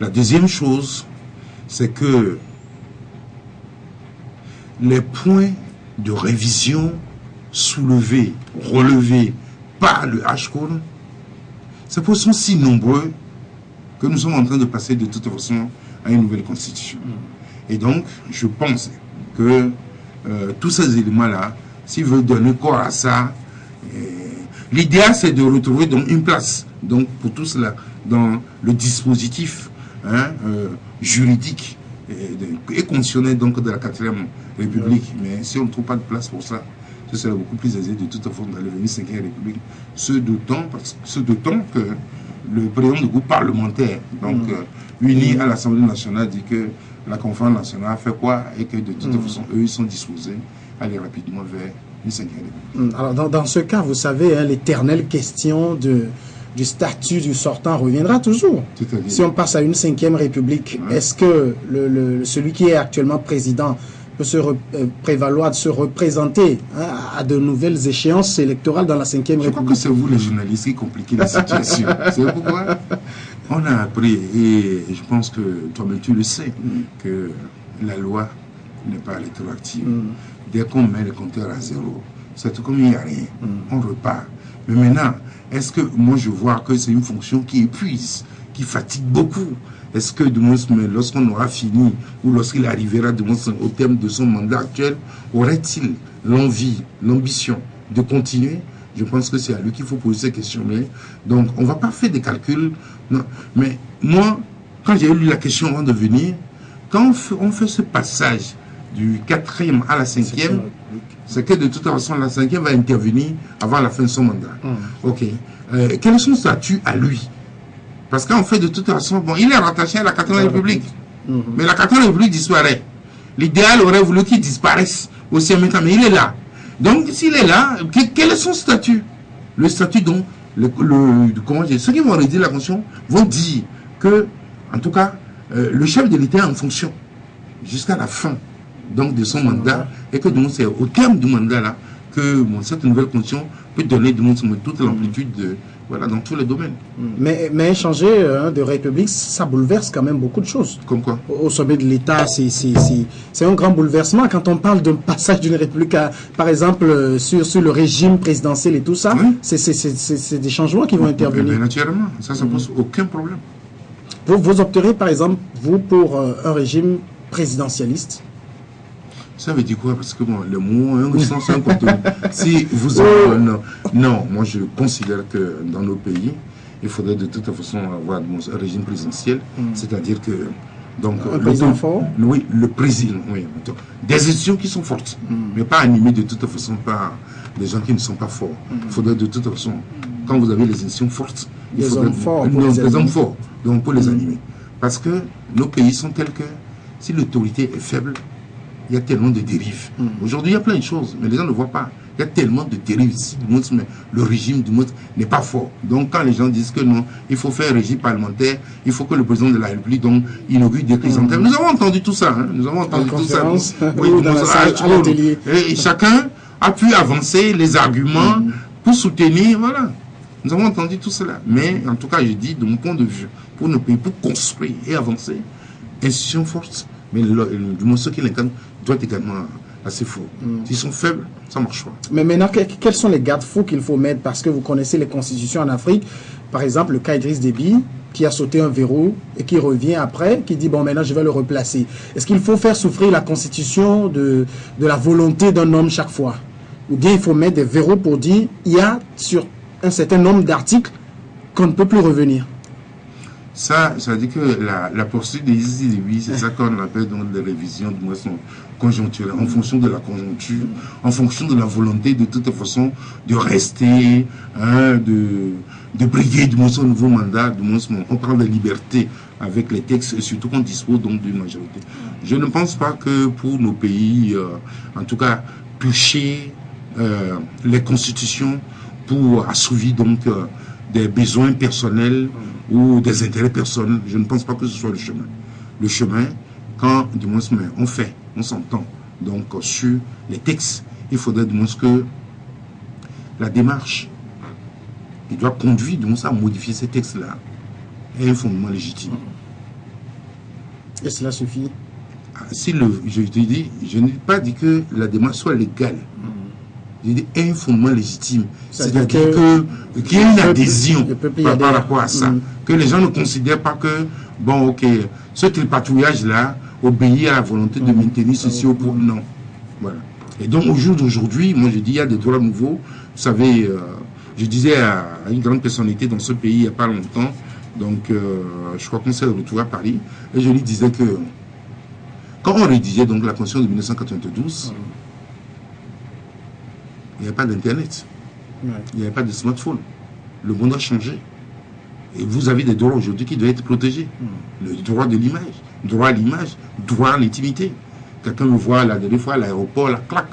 Speaker 4: La deuxième chose, c'est que les points de révision soulevés, relevés par le HCON, ces points sont si nombreux que nous sommes en train de passer de toute façon à une nouvelle constitution. Et donc, je pense que tous ces éléments-là, s'ils veulent donner corps à ça, l'idéal c'est de retrouver donc une place donc, pour tout cela dans le dispositif juridique et constitutionnel donc, de la 4e République. Mais si on ne trouve pas de place pour ça, ce serait beaucoup plus aisé de toute façon d'aller venir 5e République. Ce d'autant que le président du groupe parlementaire, donc uni à l'Assemblée nationale, dit que la conférence nationale fait quoi et que de toute façon, eux, ils sont disposés à aller rapidement vers une 5e République.
Speaker 1: Alors, dans ce cas, vous savez, hein, l'éternelle question du statut du sortant reviendra toujours. Si on passe à une 5e République, est-ce que celui qui est actuellement président peut se prévaloir de se représenter à de nouvelles échéances électorales dans la 5e République?
Speaker 4: Je crois que c'est vous les journalistes qui compliquez la situation. C'est pourquoi on a appris, et je pense que toi-même tu le sais, que la loi n'est pas rétroactive. Dès qu'on met le compteur à zéro, c'est tout comme il n'y a rien. On repart. Mais maintenant, est-ce que moi je vois que c'est une fonction qui épuise, qui fatigue beaucoup? Est-ce que lorsqu'on aura fini ou lorsqu'il arrivera au terme de son mandat actuel, aurait-il l'envie, l'ambition de continuer? Je pense que c'est à lui qu'il faut poser ces questions. Donc, on ne va pas faire des calculs. Non. Mais moi, quand j'ai lu la question avant de venir, quand on fait ce passage du 4e à la 5e, c'est que de toute façon, la 5e va intervenir avant la fin de son mandat. Ok. Quel est son statut à lui? Parce qu'en fait, de toute façon, bon, il est rattaché à la 4e République. Mais la 4e République disparaît. L'idéal aurait voulu qu'il disparaisse aussi en même temps, mais il est là. Donc, s'il est là, quel est son statut? Le statut dont, ceux qui vont rédiger la Constitution vont dire que, en tout cas, le chef de l'État est en fonction jusqu'à la fin donc, de son mandat, et que donc c'est au terme du mandat là que cette nouvelle constitution peut donner toute l'amplitude voilà, dans tous les domaines.
Speaker 1: Mais changer de république, ça bouleverse quand même beaucoup de choses.
Speaker 4: Comme quoi?
Speaker 1: Au sommet de l'État, c'est un grand bouleversement. Quand on parle d'un passage d'une république, par exemple, sur le régime présidentiel et tout ça, oui. C'est des changements qui vont intervenir.
Speaker 4: Mais naturellement, ça ne pose aucun problème.
Speaker 1: Vous opterez, par exemple, vous, pour un régime présidentialiste?
Speaker 4: Ça veut dire quoi? Parce que bon, le mot, c'est un contenu. Si vous non, moi je considère que dans nos pays, il faudrait de toute façon avoir un régime présidentiel, c'est-à-dire que donc
Speaker 1: un président fort.
Speaker 4: Oui, le président, oui, des institutions qui sont fortes, mais pas animées de toute façon par des gens qui ne sont pas forts. Il faudrait de toute façon, quand vous avez les institutions fortes, il faudrait des hommes forts, donc pour les animer, parce que nos pays sont tels que si l'autorité est faible, il y a tellement de dérives. Aujourd'hui, il y a plein de choses, mais les gens ne voient pas. Il y a tellement de dérives ici. Le régime du monde n'est pas fort. Donc, quand les gens disent que non, il faut faire un régime parlementaire, il faut que le président de la République donc, inaugure des chrysanthèmes. Nous avons entendu tout ça. Hein. Nous avons entendu tout ça.
Speaker 1: Oui, dans la salle, à l'atelier.
Speaker 4: Et chacun a pu avancer les arguments pour soutenir. Voilà. Nous avons entendu tout cela. Mais, en tout cas, je dis, de mon point de vue, pour nos pays, pour construire et avancer, institutions fortes, mais du moins ceux qui l'incarnent doit être également assez fort. S'ils sont faibles, ça ne marche pas.
Speaker 1: Mais maintenant, quels sont les garde-fous qu'il faut mettre? Parce que vous connaissez les constitutions en Afrique. Par exemple, le cas Idriss Déby, qui a sauté un verrou et qui revient après, qui dit, bon, maintenant, je vais le replacer. Est-ce qu'il faut faire souffrir la constitution de la volonté d'un homme chaque fois? Ou bien il faut mettre des verrous pour dire, il y a sur un certain nombre d'articles qu'on ne peut plus revenir?
Speaker 4: Ça veut dire que la poursuite des Déby, c'est ça qu'on appelle donc des révisions de moisson conjoncturelle, en fonction de la conjoncture, en fonction de la volonté de toute façon de rester, hein, de briguer du moins son nouveau mandat, du moins on parle de liberté avec les textes et surtout qu'on dispose donc d'une majorité. Je ne pense pas que pour nos pays, en tout cas, toucher les constitutions pour assouvir donc des besoins personnels ou des intérêts personnels, je ne pense pas que ce soit le chemin. Le chemin, quand du moins on s'entend donc sur les textes, il faudrait du moins que la démarche qui doit conduire du moins à modifier ces textes-là ait un fondement légitime.
Speaker 1: Et cela suffit?
Speaker 4: Si je te dis, je n'ai pas dit que la démarche soit légale. J'ai dit un fondement légitime. C'est-à-dire qu'il y ait une adhésion par rapport à ça. Que les gens ne considèrent pas que, bon, ok, ce tripatouillage-là obéit à la volonté de maintenir ceci au point. Non. Voilà. Et donc, au jour d'aujourd'hui, moi je dis, il y a des droits nouveaux. Vous savez, je disais à une grande personnalité dans ce pays il n'y a pas longtemps, donc je crois qu'on s'est retrouvé à Paris, et je lui disais que quand on rédigeait donc la Constitution de 1992, il n'y avait pas d'Internet, il n'y avait pas de smartphone. Le monde a changé. Et vous avez des droits aujourd'hui qui doivent être protégés. Le droit de l'image, droit à l'image, droit à l'intimité. Quelqu'un me voit la dernière fois à l'aéroport, la claque,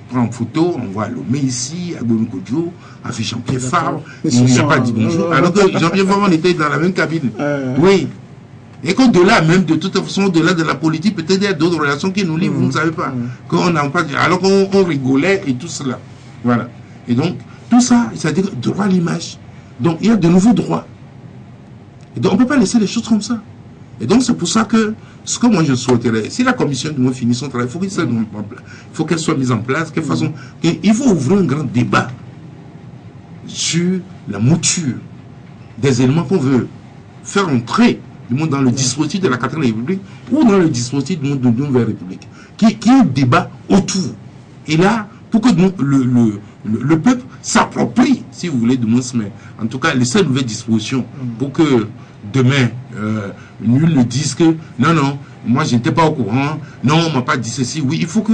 Speaker 4: prend une photo, on voit Lomé ici, à Gomikodjo, affiche Jean-Pierre Favre, il n'a pas dit bonjour. Alors que Jean-Pierre Favre, on était dans la même cabine. Oui. Et qu'au-delà même, de toute façon, au-delà de la politique, peut-être il y a d'autres relations qui nous lient, vous ne savez pas. Alors qu'on rigolait et tout cela. Voilà. Et donc, tout ça, c'est-à-dire droit à l'image. Donc, il y a de nouveaux droits. Et donc, on ne peut pas laisser les choses comme ça. Et donc, c'est pour ça que, ce que moi je souhaiterais, si la commission du moins finit son travail, il faut qu'elle soit mise en place, il faut ouvrir un grand débat sur la mouture des éléments qu'on veut faire entrer du monde dans le dispositif de la 4e République ou dans le dispositif du monde de la Nouvelle République. Qui est un débat autour. Et là, pour que le peuple s'approprie, si vous voulez, mais en tout cas, les seules nouvelles dispositions pour que demain, nul ne dise que non, moi je n'étais pas au courant, non, on ne m'a pas dit ceci. Oui, il faut que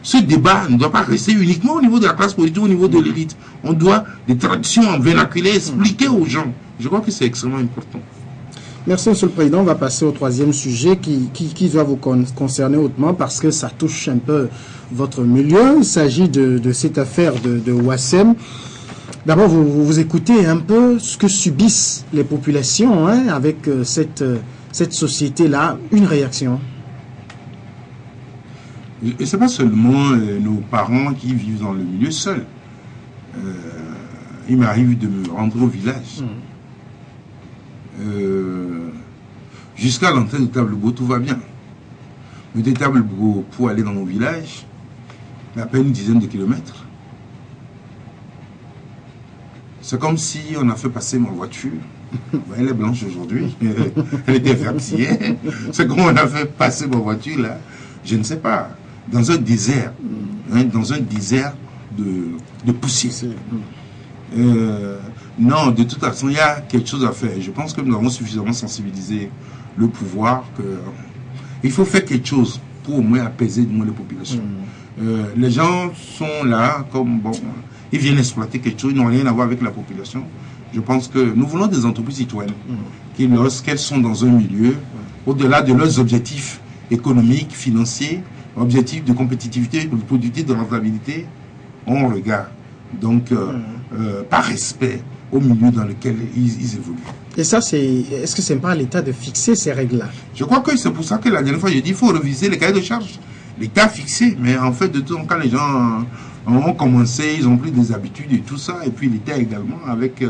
Speaker 4: ce débat ne doit pas rester uniquement au niveau de la classe politique, au niveau de l'élite. On doit des traditions en vernaculaire expliquer aux gens. Je crois que c'est extrêmement important.
Speaker 1: Merci, Monsieur le Président. On va passer au troisième sujet qui doit vous concerner hautement parce que ça touche un peu votre milieu. Il s'agit de cette affaire de Ouassem. D'abord, vous écoutez un peu ce que subissent les populations avec cette cette société-là une réaction?
Speaker 4: Et c'est pas seulement nos parents qui vivent dans le milieu seuls. Il m'arrive de me rendre au village. Jusqu'à l'entrée de Tablebo, tout va bien. Mais de Tablebo, pour aller dans mon village, à peine une dizaine de kilomètres. C'est comme si on a fait passer ma voiture. Elle est blanche aujourd'hui. Elle était verte hier. C'est comme on a fait passer ma voiture là. Je ne sais pas. Dans un désert. Dans un désert de poussière. Non, de toute façon, il y a quelque chose à faire. Je pense que nous avons suffisamment sensibilisé le pouvoir que il faut faire quelque chose pour au moins apaiser du moins les populations. Les gens sont là comme bon, ils viennent exploiter quelque chose, ils n'ont rien à voir avec la population. Je pense que nous voulons des entreprises citoyennes qui, lorsqu'elles sont dans un milieu, au-delà de leurs objectifs économiques, financiers, objectifs de compétitivité, de productivité, de rentabilité, on regarde. Donc, par respect au milieu dans lequel ils évoluent. Et ça,
Speaker 1: est-ce que c'est pas à l'État de fixer ces règles-là?
Speaker 4: Je crois que c'est pour ça que la dernière fois, j'ai dit qu'il faut reviser les cahiers de charges. L'État a fixé, mais en fait, de tout temps, quand les gens ont commencé, ils ont pris des habitudes et tout ça, et puis l'État également, avec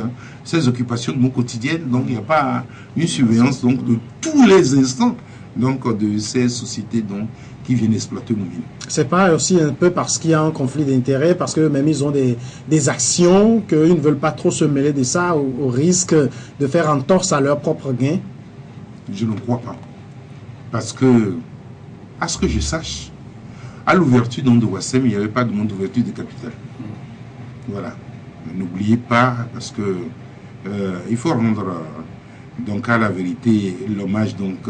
Speaker 4: ses occupations de mon quotidiennes, donc il n'y a pas une surveillance donc, de tous les instants donc, de ces sociétés donc, qui viennent exploiter nos mines.
Speaker 1: C'est pas aussi un peu parce qu'il y a un conflit d'intérêts, parce que même ils ont des actions, qu'ils ne veulent pas trop se mêler de ça, au risque de faire entorse à leur propre gain?
Speaker 4: Je ne crois pas. Parce que, à ce que je sache, à l'ouverture de Wassem, il n'y avait pas de demande d'ouverture de capital. Voilà. N'oubliez pas, parce que il faut rendre donc à la vérité l'hommage donc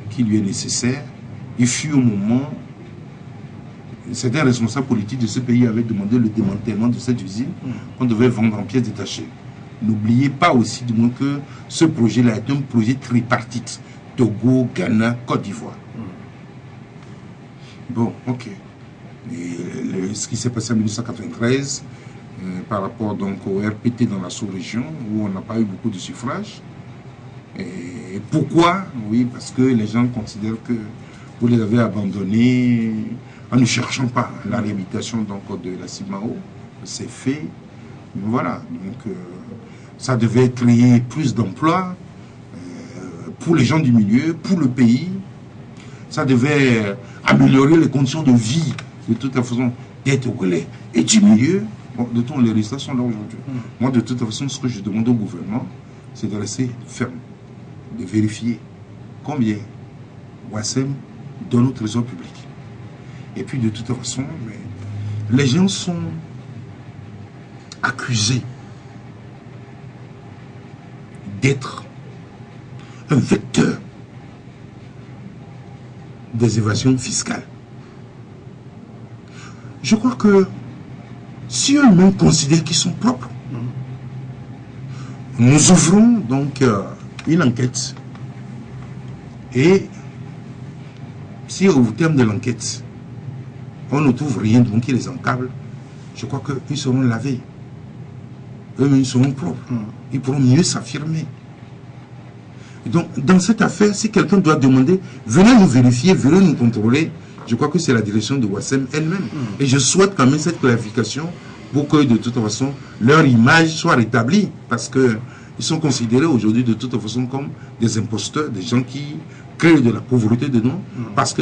Speaker 4: qui lui est nécessaire. Il fut au moment, certains responsables politiques de ce pays avaient demandé le démantèlement de cette usine qu'on devait vendre en pièces détachées. N'oubliez pas aussi du moins que ce projet-là est un projet tripartite. Togo, Ghana, Côte d'Ivoire. Bon, ok. Et ce qui s'est passé en 1993, par rapport donc au RPT dans la sous-région, où on n'a pas eu beaucoup de suffrages. Et pourquoi? Oui, parce que les gens considèrent que vous les avez abandonnés en ne cherchant pas la réhabilitation donc, de la CIMAO. C'est fait. Voilà. Donc, ça devait créer plus d'emplois pour les gens du milieu, pour le pays. Ça devait améliorer les conditions de vie de toute façon des Togolais et du milieu. Bon, de toute les résultats sont là aujourd'hui. Moi, de toute façon, ce que je demande au gouvernement, c'est de rester ferme, de vérifier combien Wassem donne au trésor public. Et puis, de toute façon, les gens sont accusés d'être un vecteur des évasions fiscales. Je crois que si eux-mêmes considèrent qu'ils sont propres, nous ouvrons donc une enquête. Et si au terme de l'enquête, on ne trouve rien donc qui les encable, je crois qu'ils seront lavés. Eux-mêmes seront propres. Ils pourront mieux s'affirmer. Donc, dans cette affaire, si quelqu'un doit demander, venez nous vérifier, venez nous contrôler, je crois que c'est la direction de Wassem elle-même. Et je souhaite quand même cette clarification pour que, de toute façon, leur image soit rétablie. Parce qu'ils sont considérés aujourd'hui, de toute façon, comme des imposteurs, des gens qui créent de la pauvreté dedans. Parce que,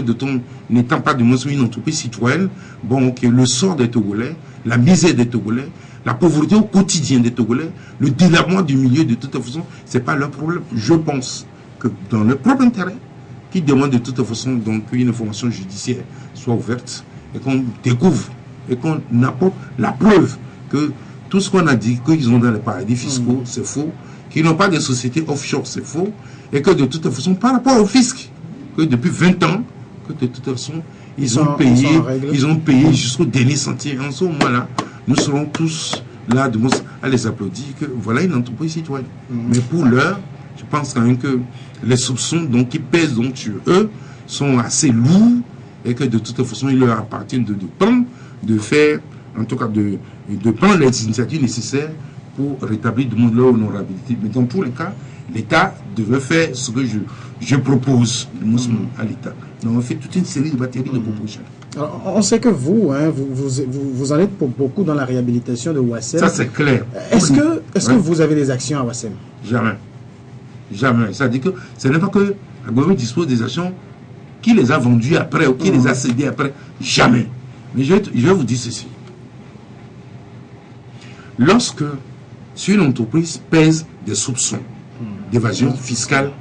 Speaker 4: n'étant pas de moins une entreprise citoyenne, bon, ok, le sort des Togolais, la misère des Togolais, la pauvreté au quotidien des Togolais, le délabrement du milieu, de toute façon, ce n'est pas leur problème. Je pense que dans leur propre intérêt, qu'ils demandent de toute façon donc qu'une information judiciaire soit ouverte et qu'on découvre et qu'on apporte la preuve que tout ce qu'on a dit, qu'ils ont dans les paradis fiscaux, c'est faux, qu'ils n'ont pas de sociétés offshore, c'est faux, et que de toute façon, par rapport au fisc, que depuis 20 ans, que de toute façon, ils ont payé jusqu'au dernier centime. En ce moment-là, nous serons tous là à les applaudir que voilà une entreprise citoyenne. Mais pour l'heure, je pense quand même que les soupçons donc, qui pèsent donc, sur eux sont assez lourds et que de toute façon, il leur appartient de prendre, de faire, en tout cas de prendre les initiatives nécessaires pour rétablir leur honorabilité. Mais dans tous les cas, l'État devait faire ce que je propose à l'État. Donc on fait toute une série de batteries de propositions.
Speaker 1: Alors, on sait que vous, hein, vous en êtes pour beaucoup dans la réhabilitation de Ouassem.
Speaker 4: Ça c'est clair.
Speaker 1: Est-ce que vous avez des actions à Ouassem?
Speaker 4: Jamais. Jamais. C'est-à-dire que ce n'est pas que la gouvernement dispose des actions qui les a vendues après ou qui les a cédées après. Jamais. Mais je vais vous dire ceci. Lorsque sur une entreprise pèse des soupçons d'évasion fiscale,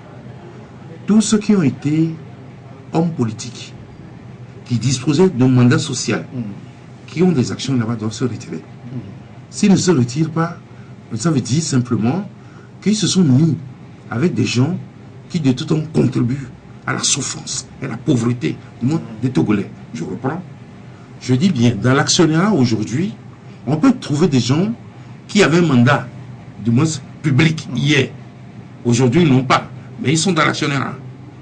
Speaker 4: tous ceux qui ont été hommes politiques, qui disposaient d'un mandat social, qui ont des actions là-bas, doivent se retirer. S'ils ne se retirent pas, ça veut dire simplement qu'ils se sont mis avec des gens qui de tout temps contribuent à la souffrance et à la pauvreté du monde des Togolais. Je reprends. Je dis bien, dans l'actionnariat aujourd'hui, on peut trouver des gens qui avaient un mandat, du moins public, hier. Aujourd'hui, ils n'ont pas, mais ils sont dans l'actionnariat.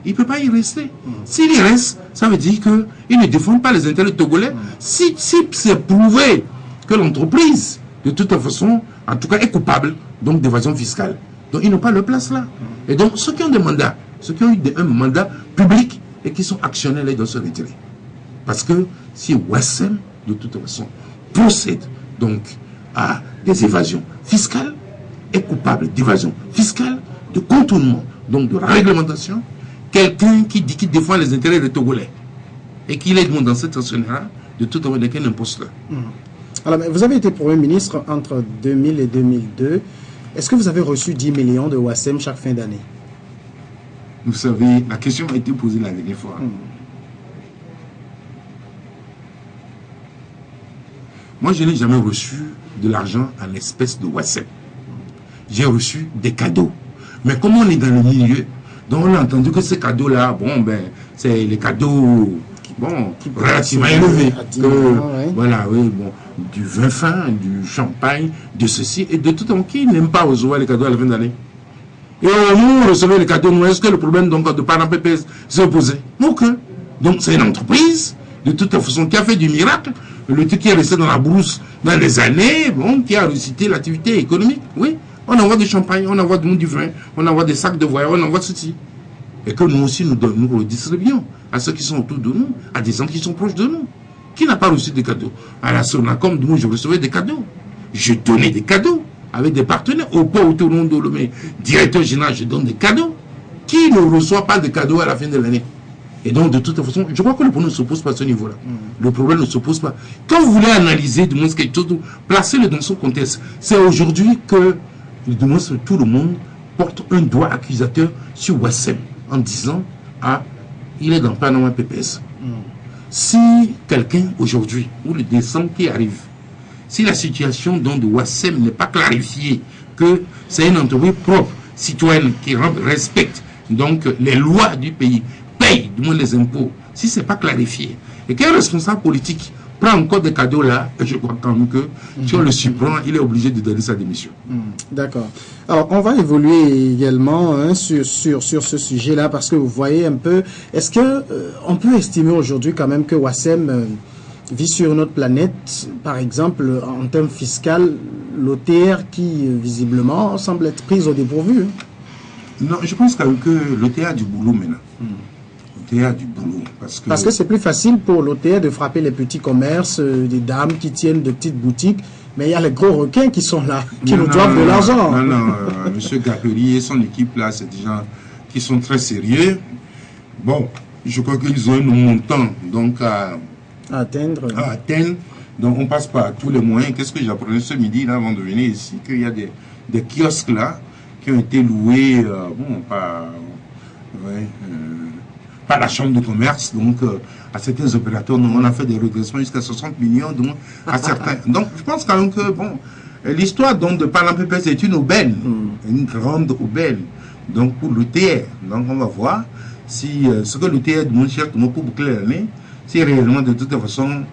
Speaker 4: Ils ne peuvent pas y rester. S'ils y restent, ça veut dire qu'ils ne défendent pas les intérêts togolais. Si c'est prouvé que l'entreprise, de toute façon, en tout cas, est coupable donc d'évasion fiscale, donc ils n'ont pas leur place là. Et donc, ceux qui ont des mandats, ceux qui ont eu un mandat public et qui sont actionnaires, ils doivent se retirer. Parce que si Ouassem, de toute façon, procède donc à des évasions fiscales, est coupable d'évasion fiscale, de contournement, donc de réglementation, quelqu'un qui dit qu'il défend les intérêts des Togolais et qu'il est dans cette actionnaire, de toute façon, n'est qu'un imposteur.
Speaker 1: Alors, vous avez été Premier ministre entre 2000 et 2002. Est-ce que vous avez reçu 10 millions de Ouassem chaque fin d'année?
Speaker 4: Vous savez, la question a été posée la dernière fois. Moi, je n'ai jamais reçu de l'argent en espèces de Ouassem. J'ai reçu des cadeaux. Mais comme on est dans le milieu, donc on a entendu que ces cadeaux-là, bon, ben, c'est les cadeaux, bon, relativement élevés. Voilà, oui, bon, du vin fin, du champagne, de ceci, et de tout temps, qui n'aime pas recevoir les cadeaux à la fin d'année? Et nous, recevons les cadeaux, nous, est-ce que le problème donc, de Panama PPS s'est posé? Aucun. Donc c'est une entreprise, de toute façon, qui a fait du miracle, le truc qui est resté dans la brousse dans les années, bon, qui a récité l'activité économique, oui. On envoie du champagne, on envoie du vin, on envoie des sacs de voyage, on envoie ceci. Et que nous aussi, nous le distribuons à ceux qui sont autour de nous, à des gens qui sont proches de nous. Qui n'a pas reçu des cadeaux? À la Sonacom, moi, je recevais des cadeaux. Je donnais des cadeaux avec des partenaires. Au port autonome de Lomé, directeur général, je donne des cadeaux. Qui ne reçoit pas de cadeaux à la fin de l'année? Et donc, de toute façon, je crois que le problème ne se pose pas à ce niveau-là. Le problème ne se pose pas. Quand vous voulez analyser, du moins, quelque chose, placez-le dans son contexte. C'est aujourd'hui que, du moins, tout le monde porte un doigt accusateur sur Ouassem en disant, ah, il est dans Panama PPS. Si quelqu'un aujourd'hui, ou le décembre qui arrive, si la situation donc de Ouassem n'est pas clarifiée, que c'est une entreprise propre, citoyenne, qui respecte donc les lois du pays, paye du moins les impôts, si ce n'est pas clarifié, et qu'un responsable politique prend encore des cadeaux là, je crois quand même que si on le surprend, il est obligé de donner sa démission.
Speaker 1: D'accord. Alors, on va évoluer également hein, sur ce sujet-là, parce que vous voyez un peu, est-ce que on peut estimer aujourd'hui quand même que Ouassem vit sur notre planète, par exemple, en termes fiscal, l'OTR qui, visiblement, semble être prise au dépourvu.
Speaker 4: Non, je pense quand même que l'OTR a du boulot maintenant. L'OTR a du boulot.
Speaker 1: Parce que c'est plus facile pour l'OTR de frapper les petits commerces, des dames qui tiennent de petites boutiques, mais il y a les gros requins qui sont là, qui nous doivent de l'argent.
Speaker 4: Non, M. Gaperi et son équipe là, c'est des gens qui sont très sérieux. Bon, je crois qu'ils ont un montant donc à atteindre. Donc on passe par tous les moyens. Qu'est-ce que j'apprenais ce midi là avant de venir ici? Qu'il y a des kiosques là qui ont été loués par la chambre de commerce, donc à certains opérateurs. Donc, on a fait des redressements jusqu'à 60 millions donc, à certains. Donc je pense quand même que bon, l'histoire donc de Panama PPS est une aubaine, une grande aubaine donc pour l'OTR. Donc on va voir si ce que l'OTR demande cher pour boucler l'année, si réellement de toute façon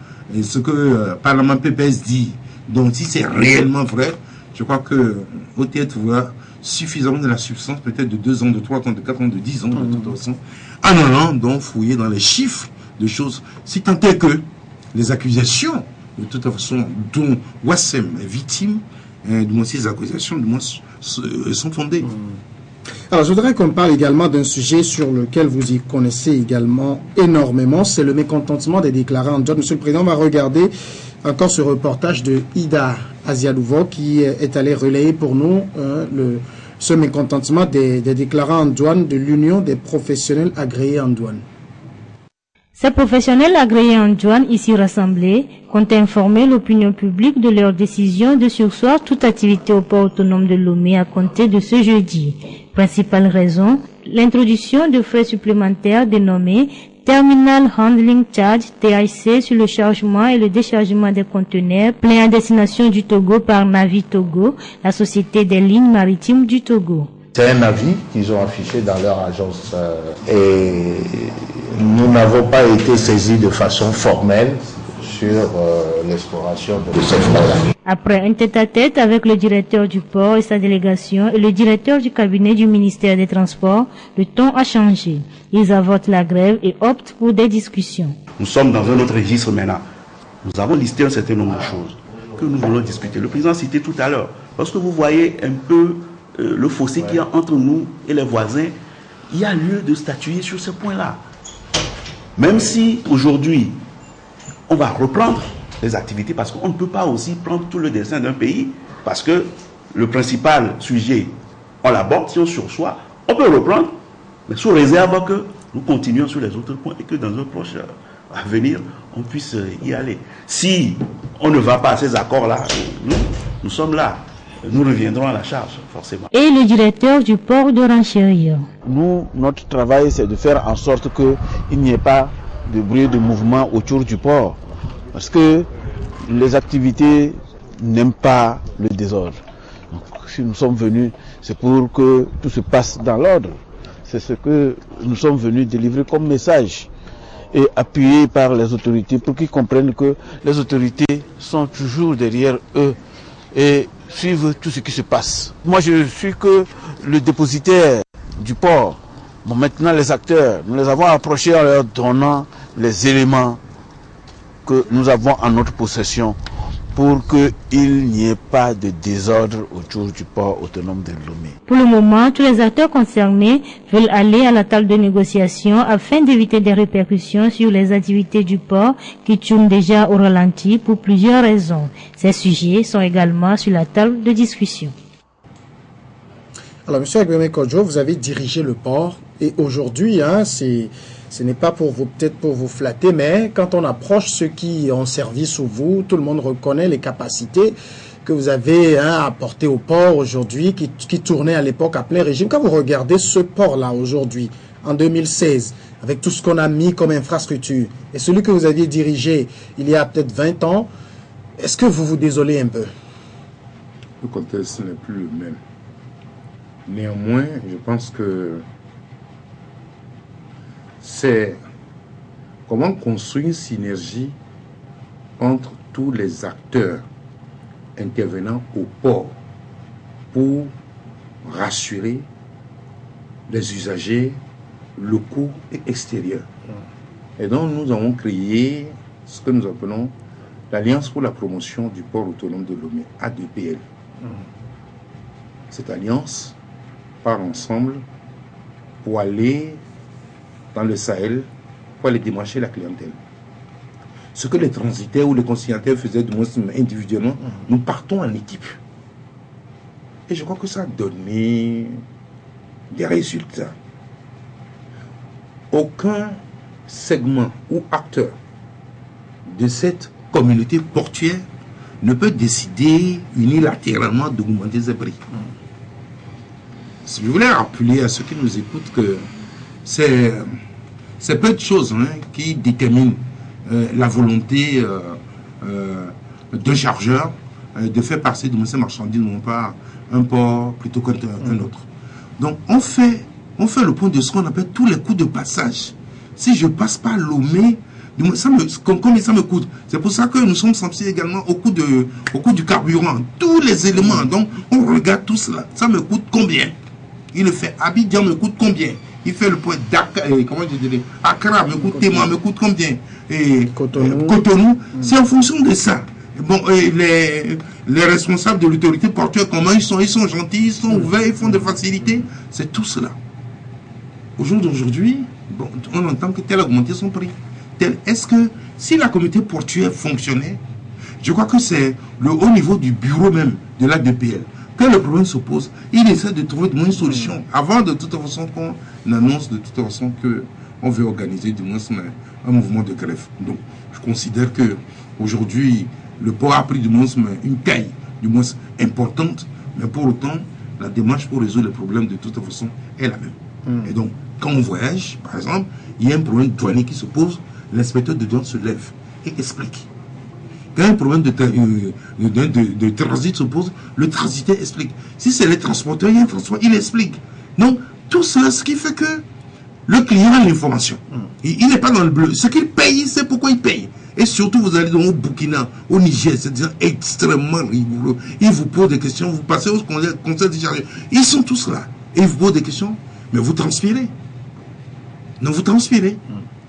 Speaker 4: ce que Panama PPS dit, donc si c'est réellement vrai, je crois que l'OTR trouvera suffisamment de la substance, peut-être de 2 ans, de 3 ans, de 4 ans, de 10 ans, de toute façon, en allant donc fouiller dans les chiffres de choses, si tant est que les accusations, de toute façon, dont Ouassem est victime, du moins ces accusations, du moins, sont fondées.
Speaker 1: Alors, je voudrais qu'on parle également d'un sujet sur lequel vous y connaissez également énormément, c'est le mécontentement des déclarants en douane. Monsieur le Président, on va regarder encore ce reportage de Ida Azialouvo qui est allé relayer pour nous ce mécontentement des déclarants en douane de l'Union des professionnels agréés en douane.
Speaker 5: Ces professionnels agréés en douane ici rassemblés comptent informer l'opinion publique de leur décision de surseoir toute activité au port autonome de Lomé à compter de ce jeudi. Principale raison, l'introduction de frais supplémentaires dénommés Terminal Handling Charge THC sur le chargement et le déchargement des conteneurs pleins à destination du Togo par Navi Togo, la société des lignes maritimes du Togo.
Speaker 6: C'est un avis qu'ils ont affiché dans leur agence et nous n'avons pas été saisis de façon formelle sur l'exploration de cette frais-là.
Speaker 5: Après un tête-à-tête avec le directeur du port et sa délégation et le directeur du cabinet du ministère des Transports, le ton a changé. Ils avortent la grève et optent pour des discussions.
Speaker 7: Nous sommes dans un autre registre maintenant. Nous avons listé un certain nombre de choses que nous voulons discuter. Le président citait tout à l'heure, parce que vous voyez un peu le fossé qu'il y a entre nous et les voisins, il y a lieu de statuer sur ce point-là. Même si aujourd'hui, on va reprendre les activités, parce qu'on ne peut pas aussi prendre tout le destin d'un pays, parce que le principal sujet, on l'aborde, si on sursoit, on peut reprendre, mais sous réserve que nous continuions sur les autres points et que dans un proche avenir, on puisse y aller. Si on ne va pas à ces accords-là, nous sommes là. Nous reviendrons à la charge, forcément.
Speaker 5: Et le directeur du port de Ranchéria.
Speaker 6: Nous, notre travail, c'est de faire en sorte qu'il n'y ait pas de bruit de mouvement autour du port. Parce que les activités n'aiment pas le désordre. Donc, si nous sommes venus, c'est pour que tout se passe dans l'ordre. C'est ce que nous sommes venus délivrer comme message. Et appuyé par les autorités pour qu'ils comprennent que les autorités sont toujours derrière eux et suivent tout ce qui se passe. Moi, je suis que le dépositaire du port. Bon, maintenant, les acteurs, nous les avons approchés en leur donnant les éléments que nous avons en notre possession pour qu'il n'y ait pas de désordre autour du port autonome de Lomé.
Speaker 5: Pour le moment, tous les acteurs concernés veulent aller à la table de négociation afin d'éviter des répercussions sur les activités du port qui tournent déjà au ralenti pour plusieurs raisons. Ces sujets sont également sur la table de discussion.
Speaker 1: Alors, M. Agbeme Kodjo, vous avez dirigé le port et aujourd'hui, ce n'est pas pour vous, peut-être pour vous flatter, mais quand on approche ceux qui ont servi sous vous, tout le monde reconnaît les capacités que vous avez apportées au port aujourd'hui, qui tournait à l'époque à plein régime. Quand vous regardez ce port-là aujourd'hui, en 2016, avec tout ce qu'on a mis comme infrastructure, et celui que vous aviez dirigé il y a peut-être 20 ans, est-ce que vous vous désolez un peu?
Speaker 2: Le contexte n'est plus le même. Néanmoins, je pense que c'est comment construire une synergie entre tous les acteurs intervenant au port pour rassurer les usagers locaux et extérieurs. Et donc nous avons créé ce que nous appelons l'Alliance pour la promotion du port autonome de Lomé, A2PL. Cette alliance part ensemble pour aller dans le Sahel, pour aller démarcher la clientèle. Ce que les transitaires ou les consignataires faisaient de moins individuellement, nous partons en équipe. Et je crois que ça a donné des résultats. Aucun segment ou acteur de cette communauté portuaire ne peut décider unilatéralement d'augmenter ses prix. Je voulais rappeler à ceux qui nous écoutent que c'est peu de choses qui déterminent la volonté d'un chargeur de faire passer de ces marchandises non pas un port plutôt qu'un autre. Donc on fait le point de ce qu'on appelle tous les coûts de passage. Si je passe pas Lomé, combien ça me coûte? C'est pour ça que nous sommes sensibles également au coût du carburant. Tous les éléments, donc on regarde tout cela. Ça me coûte combien? Il le fait Abidjan me coûte combien? Il fait le point d'Accra, comment je dirais, Accra me coûte Témoin me coûte combien? Et Cotonou. C'est en fonction de ça.
Speaker 4: Bon, les responsables de l'autorité portuaire, comment ils sont gentils, ils sont ouverts, ils font des facilités. C'est tout cela. Au jour d'aujourd'hui, bon, on entend que tel a augmenté son prix. Est-ce que si la communauté portuaire fonctionnait, je crois que c'est le haut niveau du bureau même de l'ADPL. Quand le problème se pose, il essaie de trouver une solution avant de toute façon qu'on annonce de toute façon qu'on veut organiser du moins un mouvement de grève. Donc, je considère que aujourd'hui, le port a pris du moins une taille du moins importante, mais pour autant, la démarche pour résoudre les problèmes de toute façon est la même. Et donc, quand on voyage, par exemple, il y a un problème douanier qui se pose, l'inspecteur de douane se lève et explique. Quand un problème de transit se pose, le transitaire explique. Si c'est les transporteurs, il y a un transport, il explique. Donc, tout cela, ce qui fait que le client a l'information. Il n'est pas dans le bleu. Ce qu'il paye, c'est pourquoi il paye. Et surtout, vous allez au Burkina, au Niger, c'est extrêmement rigoureux. Ils vous posent des questions, vous passez au conseil de chargé. Ils sont tous là. Et ils vous posent des questions, mais vous transpirez. Non, vous transpirez.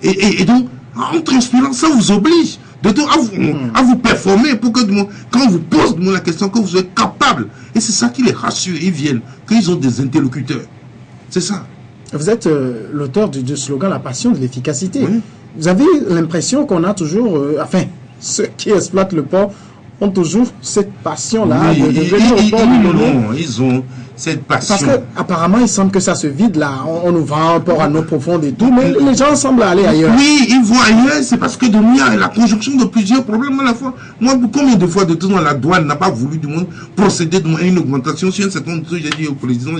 Speaker 4: Et donc, en transpirant, ça vous oblige à vous performer pour que quand on vous pose la question, que vous soyez capable. Et c'est ça qui les rassure. Ils viennent, qu'ils ont des interlocuteurs. C'est ça.
Speaker 1: Vous êtes l'auteur du slogan « La passion de l'efficacité
Speaker 4: Oui. ».
Speaker 1: Vous avez l'impression qu'on a toujours... enfin, ceux qui exploitent le port ont toujours cette passion-là de venir au port du Lomé.
Speaker 4: Non, ils ont cette passion.
Speaker 1: Parce qu'apparemment, il semble que ça se vide là. On nous vend un port à nos profondes et tout, mais les gens semblent aller ailleurs.
Speaker 4: Oui, ils vont ailleurs, c'est parce que il y a la conjonction de plusieurs problèmes à la fois. Moi, combien de fois de temps la douane n'a pas voulu du monde procéder à une augmentation sur un certain nombre de trucs. J'ai dit au président,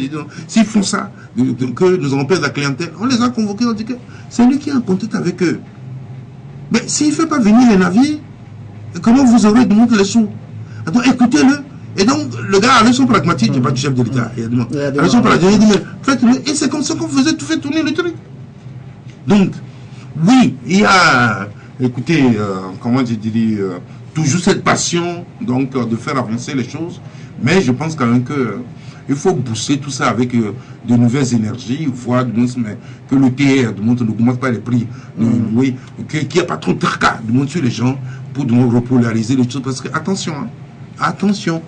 Speaker 4: s'ils font ça, que nous allons perdre la clientèle, on les a convoqués, on dit que c'est lui qui est en contact avec eux. Mais s'il ne fait pas venir les navires, comment vous aurez demandé les sous? Attends, écoutez-le. Et donc, le gars a leçon pragmatique, il pas du chef de l'État. Il a leçon pragmatique, il dit, mais faites-le. Et c'est comme ça qu'on faisait, tout fait tourner le truc. Donc, oui, il y a, écoutez, comment je dirais, toujours cette passion, donc, de faire avancer les choses. Mais je pense quand même que il faut booster tout ça avec de nouvelles énergies, voir que le TR n'augmente pas les prix, oui, qu'il n'y a pas trop de tracas sur les gens pour repolariser les choses. Parce que, attention, hein, attention,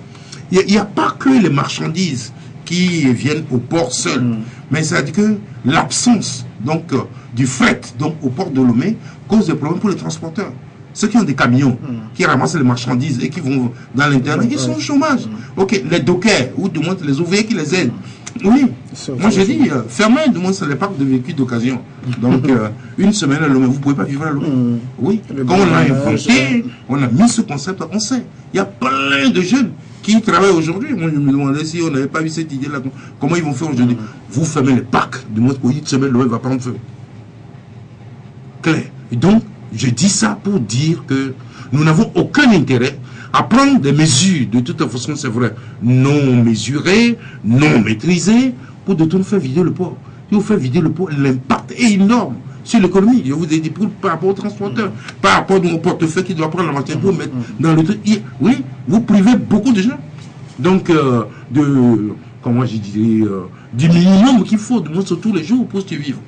Speaker 4: il n'y a pas que les marchandises qui viennent au port seul, mais ça veut dire que l'absence donc du fret donc, au port de Lomé cause des problèmes pour les transporteurs. Ceux qui ont des camions, qui ramassent les marchandises et qui vont dans l'intérieur, ils sont au chômage. Ok, les dockers, ou du moins les ouvriers qui les aident. Oui, moi je dis, fermez du moins les parcs de véhicules d'occasion. Donc, une semaine à Lomé, vous ne pouvez pas vivre à Lomé. Oui, quand on l'a inventé, on a mis ce concept, on sait. Il y a plein de jeunes qui travaillent aujourd'hui. Moi je me demandais si on n'avait pas vu cette idée-là. Comment ils vont faire aujourd'hui? Vous fermez les parcs, du moins pour une semaine, Lomé va prendre feu. Clair. Et donc, je dis ça pour dire que nous n'avons aucun intérêt à prendre des mesures, de toute façon, c'est vrai, non mesurées, non maîtrisées, pour de tout faire vider le port. Si vous faites vider le port, l'impact est énorme sur l'économie. Je vous ai dit, par rapport aux transporteurs, par rapport au portefeuille qui doit prendre la matière pour mettre dans le truc. Oui, vous privez beaucoup de gens. Donc, comment je dirais, du minimum qu'il faut, de sur tous les jours pour survivre.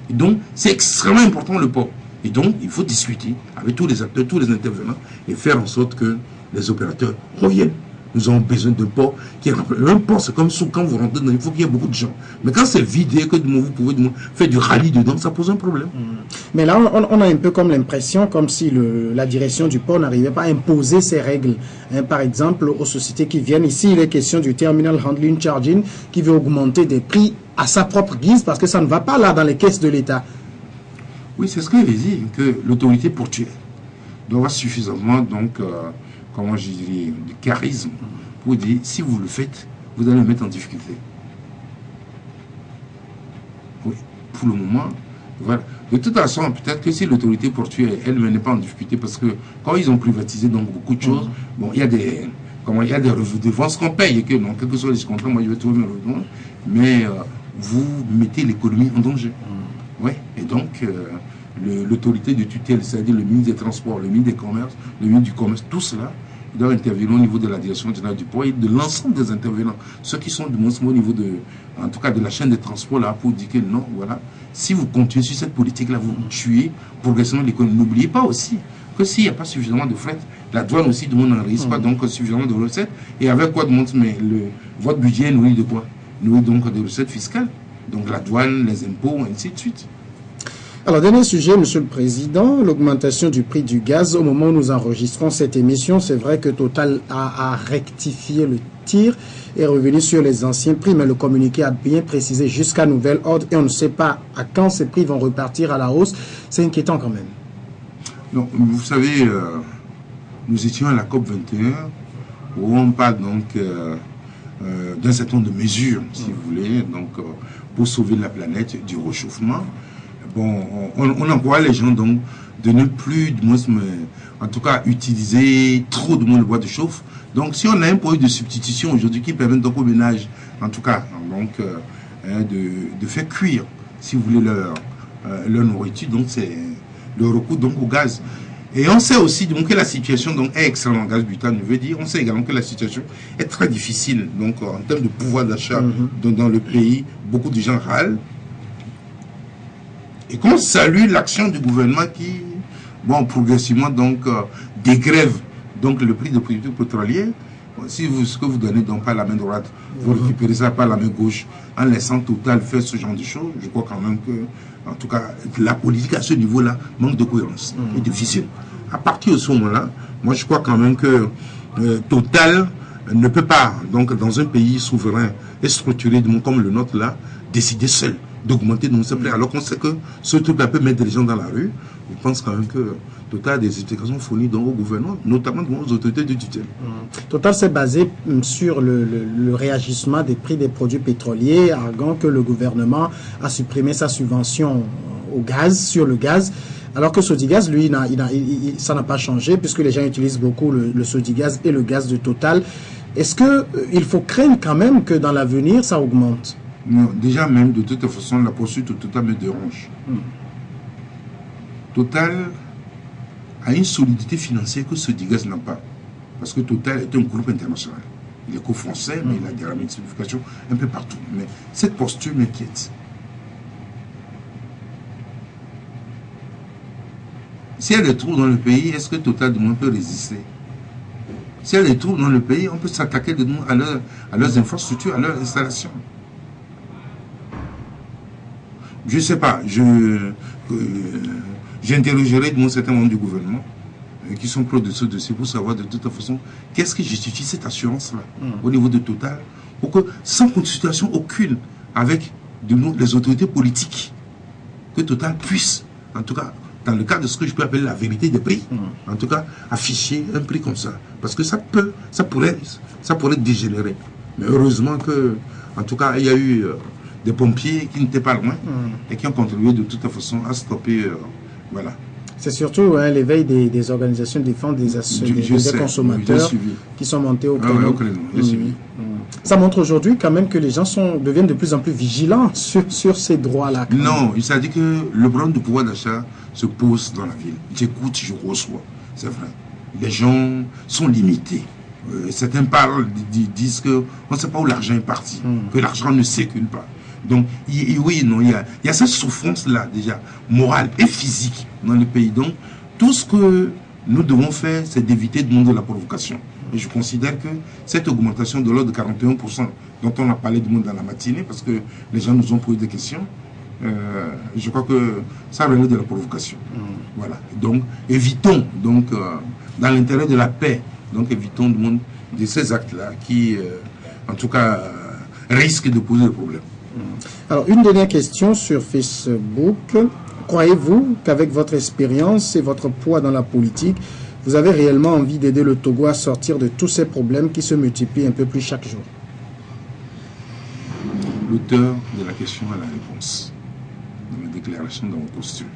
Speaker 4: Et donc, c'est extrêmement important le port. Et donc, il faut discuter avec tous les acteurs, tous les intervenants, et faire en sorte que les opérateurs reviennent. Nous avons besoin d'un port qui est rempli. Un port, c'est comme quand vous rentrez dedans, il faut qu'il y ait beaucoup de gens. Mais quand c'est vidé, que vous pouvez faire du rallye dedans, ça pose un problème.
Speaker 1: Mais là, on a un peu comme l'impression, comme si la direction du port n'arrivait pas à imposer ses règles. Par exemple, aux sociétés qui viennent ici, il est question du Terminal Handling Charging qui veut augmenter des prix à sa propre guise parce que ça ne va pas là dans les caisses de l'État.
Speaker 4: Oui, c'est ce que je dis, que l'autorité portuaire doit avoir suffisamment, donc, comment je dirais, de charisme pour dire, si vous le faites, vous allez le mettre en difficulté. Oui, pour le moment, voilà. De toute façon, peut-être que si l'autorité portuaire, elle ne met pas en difficulté, parce que quand ils ont privatisé donc beaucoup de choses, bon, il y a des redevances qu'on paye, et que, non, quel que soit les contrats, moi je vais trouver mes redevances, mais vous mettez l'économie en danger. Oui, et donc, l'autorité de tutelle, c'est-à-dire le ministre des Transports, le ministre des Commerces, le ministre du Commerce, tout cela, ils doivent intervenir au niveau de la direction générale du port et de l'ensemble des intervenants, ceux qui sont au niveau en tout cas de la chaîne de transport là, pour dire que non, voilà, si vous continuez sur cette politique-là, vous tuez progressivement l'économie. N'oubliez pas aussi que s'il n'y a pas suffisamment de fret, la douane aussi demande n'enregistre pas donc suffisamment de recettes. Et avec quoi demande, mais votre budget est nourri de quoi? Nourri donc des recettes fiscales. Donc la douane, les impôts, ainsi de suite.
Speaker 1: Alors, dernier sujet, Monsieur le Président, l'augmentation du prix du gaz. Au moment où nous enregistrons cette émission, c'est vrai que Total a rectifié le tir et est revenu sur les anciens prix, mais le communiqué a bien précisé jusqu'à nouvel ordre et on ne sait pas à quand ces prix vont repartir à la hausse. C'est inquiétant quand même.
Speaker 4: Donc, vous savez, nous étions à la COP 21 où on parle donc d'un certain nombre de mesures, si vous voulez, donc pour sauver la planète du réchauffement. Bon, on envoie les gens donc de ne plus, en tout cas, utiliser trop de le bois de chauffe. Donc, si on a un produit de substitution aujourd'hui qui permet donc aux ménages, en tout cas, donc de faire cuire, si vous voulez, leur nourriture, donc c'est le recours donc au gaz. Et on sait aussi donc que la situation donc est excellente en gaz butane, veut dire. On sait également que la situation est très difficile donc en termes de pouvoir d'achat dans le pays. Beaucoup de gens râlent. Et qu'on salue l'action du gouvernement qui, bon, progressivement donc dégrève donc le prix des produits pétroliers. Si ce que vous donnez donc par la main droite, vous récupérez ça par la main gauche en laissant Total faire ce genre de choses, je crois quand même que, en tout cas, la politique à ce niveau-là manque de cohérence et de vision. À partir de ce moment-là, moi je crois quand même que Total ne peut pas, donc dans un pays souverain et structuré comme le nôtre là, décider seul d'augmenter nos prix, alors qu'on sait que ce truc-là peut mettre des gens dans la rue. Je pense quand même que Total a des explications fournies au gouvernement, notamment aux autorités de tutelle.
Speaker 1: Total s'est basé sur le réagissement des prix des produits pétroliers, arguant que le gouvernement a supprimé sa subvention au gaz, sur le gaz, alors que Sodigaz, lui, ça n'a pas changé, puisque les gens utilisent beaucoup le Sodigaz et le gaz de Total. Est-ce qu'il faut craindre quand même que dans l'avenir, ça augmente?
Speaker 4: Non, déjà même, de toute façon, la poursuite de Total me dérange. Total a une solidité financière que Sodigaz n'a pas. Parce que Total est un groupe international. Il est co-français, mais il a des ramifications un peu partout. Mais cette posture m'inquiète. S'il y a des trous dans le pays, est-ce que Total du moins peut résister? S'il y a des trous dans le pays, on peut s'attaquer à leurs infrastructures, à leurs installations. Je ne sais pas, j'interrogerai de un certain nombre du gouvernement qui sont pro de ce dossier pour savoir de toute façon qu'est-ce qui justifie cette assurance-là au niveau de Total, pour que sans consultation aucune avec les autorités politiques, que Total puisse, en tout cas, dans le cas de ce que je peux appeler la vérité des prix, en tout cas, afficher un prix comme ça. Parce que ça pourrait dégénérer. Mais heureusement que, en tout cas, il y a eu des pompiers qui n'étaient pas loin et qui ont contribué de toute façon à stopper, voilà.
Speaker 1: C'est surtout l'éveil des organisations de défense des consommateurs qui sont montés au créneau. Ça montre aujourd'hui quand même que les gens deviennent de plus en plus vigilants sur ces droits-là.
Speaker 4: Non, il s'agit que le problème du pouvoir d'achat se pose dans la ville. J'écoute, je reçois, c'est vrai. Les gens sont limités. Certains parlent, disent qu'on ne sait pas où l'argent est parti, que l'argent ne circule pas. Donc, oui, non, il y a cette souffrance-là, déjà, morale et physique dans le pays. Donc, tout ce que nous devons faire, c'est d'éviter de monter la provocation. Et je considère que cette augmentation de l'ordre de 41%, dont on a parlé du monde dans la matinée, parce que les gens nous ont posé des questions, je crois que ça relève de la provocation. Voilà. Donc, évitons, donc, dans l'intérêt de la paix, donc évitons de ces actes-là qui, en tout cas, risquent de poser des problèmes.
Speaker 1: Alors, une dernière question sur Facebook. Croyez-vous qu'avec votre expérience et votre poids dans la politique, vous avez réellement envie d'aider le Togo à sortir de tous ces problèmes qui se multiplient un peu plus chaque jour?
Speaker 4: L'auteur de la question a la réponse dans ma déclaration, dans mon posture.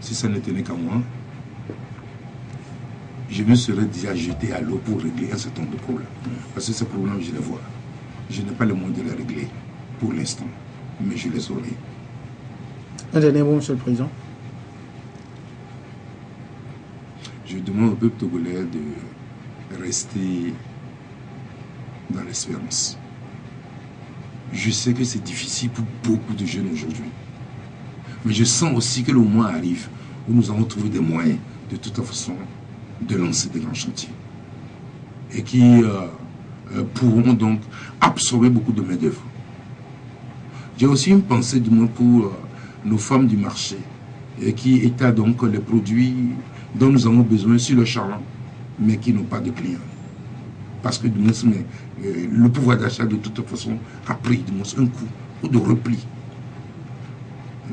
Speaker 4: Si ça ne tenait qu'à moi, je me serais déjà jeté à l'eau pour régler un certain nombre de problèmes. Parce que ces problèmes, je les vois. Je n'ai pas le moyen de les régler pour l'instant, mais je les aurai.
Speaker 1: Un dernier mot, Monsieur le Président.
Speaker 4: Je demande au peuple togolais de rester dans l'espérance. Je sais que c'est difficile pour beaucoup de jeunes aujourd'hui. Mais je sens aussi que le moment arrive où nous allons trouver des moyens de toute façon de lancer des grands chantiers et qui pourront donc absorber beaucoup de main-d'œuvre. J'ai aussi une pensée du moins pour nos femmes du marché qui étalent donc les produits dont nous avons besoin sur le charbon, mais qui n'ont pas de clients. Parce que du moins, le pouvoir d'achat de toute façon a pris du moins un coup ou de repli.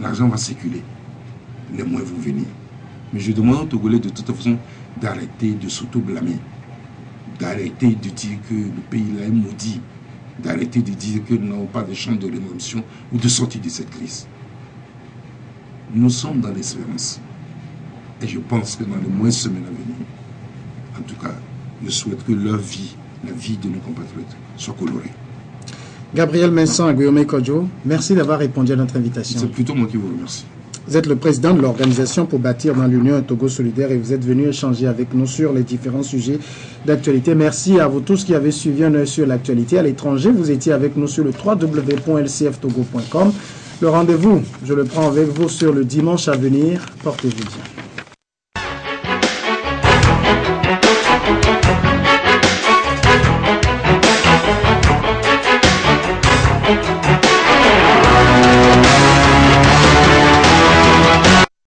Speaker 4: L'argent va circuler, les moyens vont venir. Mais je demande aux Togolais de toute façon d'arrêter de s'auto-blâmer, d'arrêter de dire que le pays là est maudit, d'arrêter de dire que nous n'avons pas de chance de rédemption ou de sortie de cette crise. Nous sommes dans l'espérance. Et je pense que dans les mois et semaines à venir, en tout cas, je souhaite que leur vie, la vie de nos compatriotes, soit colorée.
Speaker 1: Gabriel Mensang, Guillaume Kodjo, merci d'avoir répondu à notre invitation.
Speaker 4: C'est plutôt moi qui vous remercie.
Speaker 1: Vous êtes le président de l'Organisation pour bâtir dans l'Union un Togo solidaire et vous êtes venu échanger avec nous sur les différents sujets d'actualité. Merci à vous tous qui avez suivi un œil sur l'actualité. À l'étranger, vous étiez avec nous sur le www.lcftogo.com. Le rendez-vous, je le prends avec vous sur le dimanche à venir. Portez-vous bien.